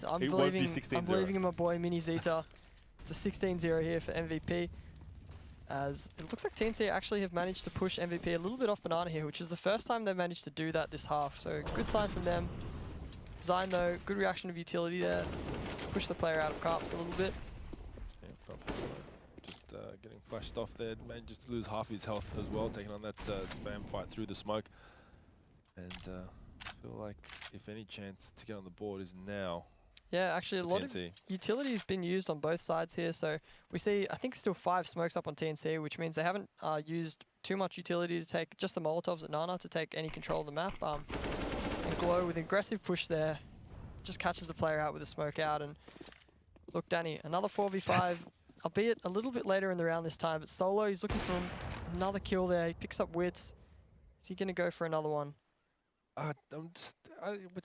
I'm believing in my boy Mini Zeta. It's a 16-0 here for MVP. As it looks like TNC actually have managed to push MVP a little bit off banana here, which is the first time they've managed to do that this half. So good sign from them. Zine though, good reaction of utility there. Push the player out of carps a little bit. Yeah, just getting flashed off there. Manages to lose half his health as well, taking on that spam fight through the smoke. And I feel like if any chance to get on the board is now. Yeah, actually a lot of utility has been used on both sides here. So we see, I think, still 5 smokes up on TNC, which means they haven't used too much utility to take just the Molotovs at Nana to take any control of the map. And Glow with an aggressive push there, just catches the player out with a smoke out. And look, Danny, another 4v5, albeit a little bit later in the round this time. But Solo, he's looking for another kill there. He picks up wits. Is he going to go for another one? It's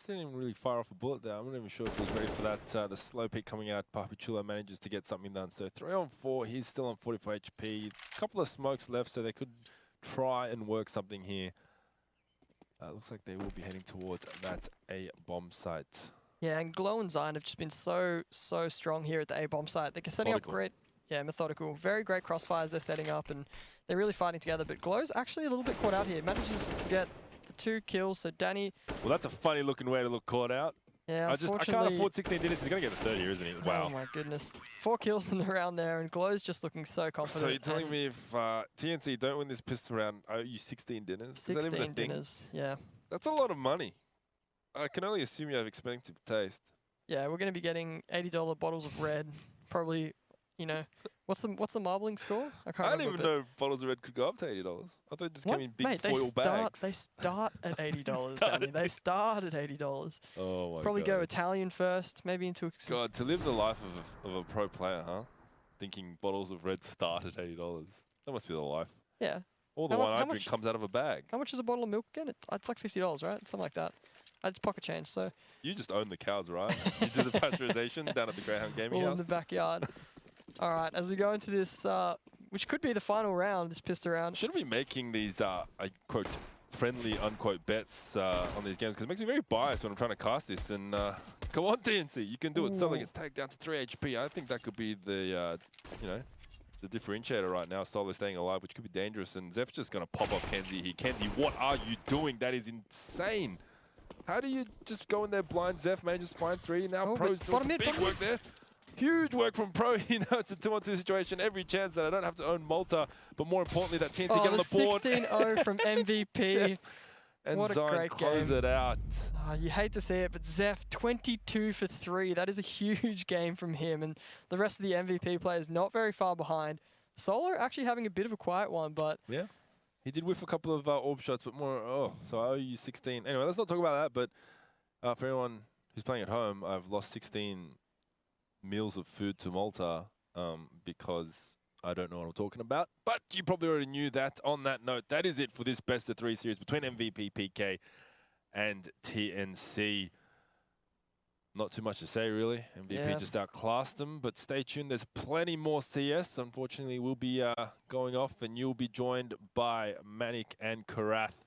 not even really far off a bullet there. I'm not even sure if he's ready for that. The slow peak coming out, Papichulo manages to get something done. So 3 on 4, he's still on 44 HP. A couple of smokes left, so they could try and work something here. Looks like they will be heading towards that A bomb site. Yeah, and Glow and Zine have just been so strong here at the A bomb site. They're setting up great, methodical, very great crossfires they're setting up, and they're really fighting together. But Glow's actually a little bit caught out here. Manages to get the 2 kills. So Danny. Well, that's a funny looking way to look caught out. Yeah, I can't afford 16 dinners. He's going to get a 30 here, isn't he? Wow. Oh my goodness. 4 kills in the round there, and Glow's just looking so confident. So you're telling me if TNC don't win this pistol round, I owe you 16 dinners? 16 Is that even a dinners, thing? yeah. That's a lot of money. I can only assume you have expensive taste. Yeah, we're going to be getting $80 bottles of red. Probably, you know, what's the marbling score? I didn't even know bottles of red could go up to $80. I thought it just came in big foil bags. They start at $80, Danny. They start at $80. Oh my god. Probably go Italian first, maybe into a... God, to live the life of a pro player, huh? Thinking bottles of red start at $80. That must be the life. Yeah. All the wine I drink comes out of a bag. How much is a bottle of milk again? It's like $50, right? Something like that. I just pocket change, so... You just own the cows, right? You do the pasteurization down at the Greyhound Gaming House. In the backyard. All right, as we go into this, which could be the final round, this pistol round. Shouldn't be making these, I quote, friendly, unquote, bets on these games, because it makes me very biased when I'm trying to cast this. And come on, TNC, you can do it. Solo gets tagged down to 3 HP. I think that could be the, you know, the differentiator right now. Solo staying alive, which could be dangerous. And Zeph's just going to pop off Kenzie here. Kenzie, what are you doing? That is insane. How do you just go in there blind? Zeph manages to find 3. Now Pro's doing big work there. Huge work from Pro. You know, it's a 2-on-2 situation. Every chance that I don't have to own Malta, but more importantly, that TNC get on the board. 16-0 from MVP. And What a Zion great close game. it out. Oh, you hate to see it, but Zeph, 22 for 3. That is a huge game from him. And the rest of the MVP players not very far behind. Solo actually having a bit of a quiet one, but... Yeah. He did whiff a couple of orb shots, but more... Oh, so I owe you 16. Anyway, let's not talk about that, but for anyone who's playing at home, I've lost 16 meals of food to Malta because I don't know what I'm talking about. But you probably already knew that. On that note, that is it for this best of 3 series between MVP, PK, and TNC. Not too much to say, really. MVP just outclassed them, but stay tuned. There's plenty more CS. Unfortunately, we'll be going off, and you'll be joined by Manik and Karath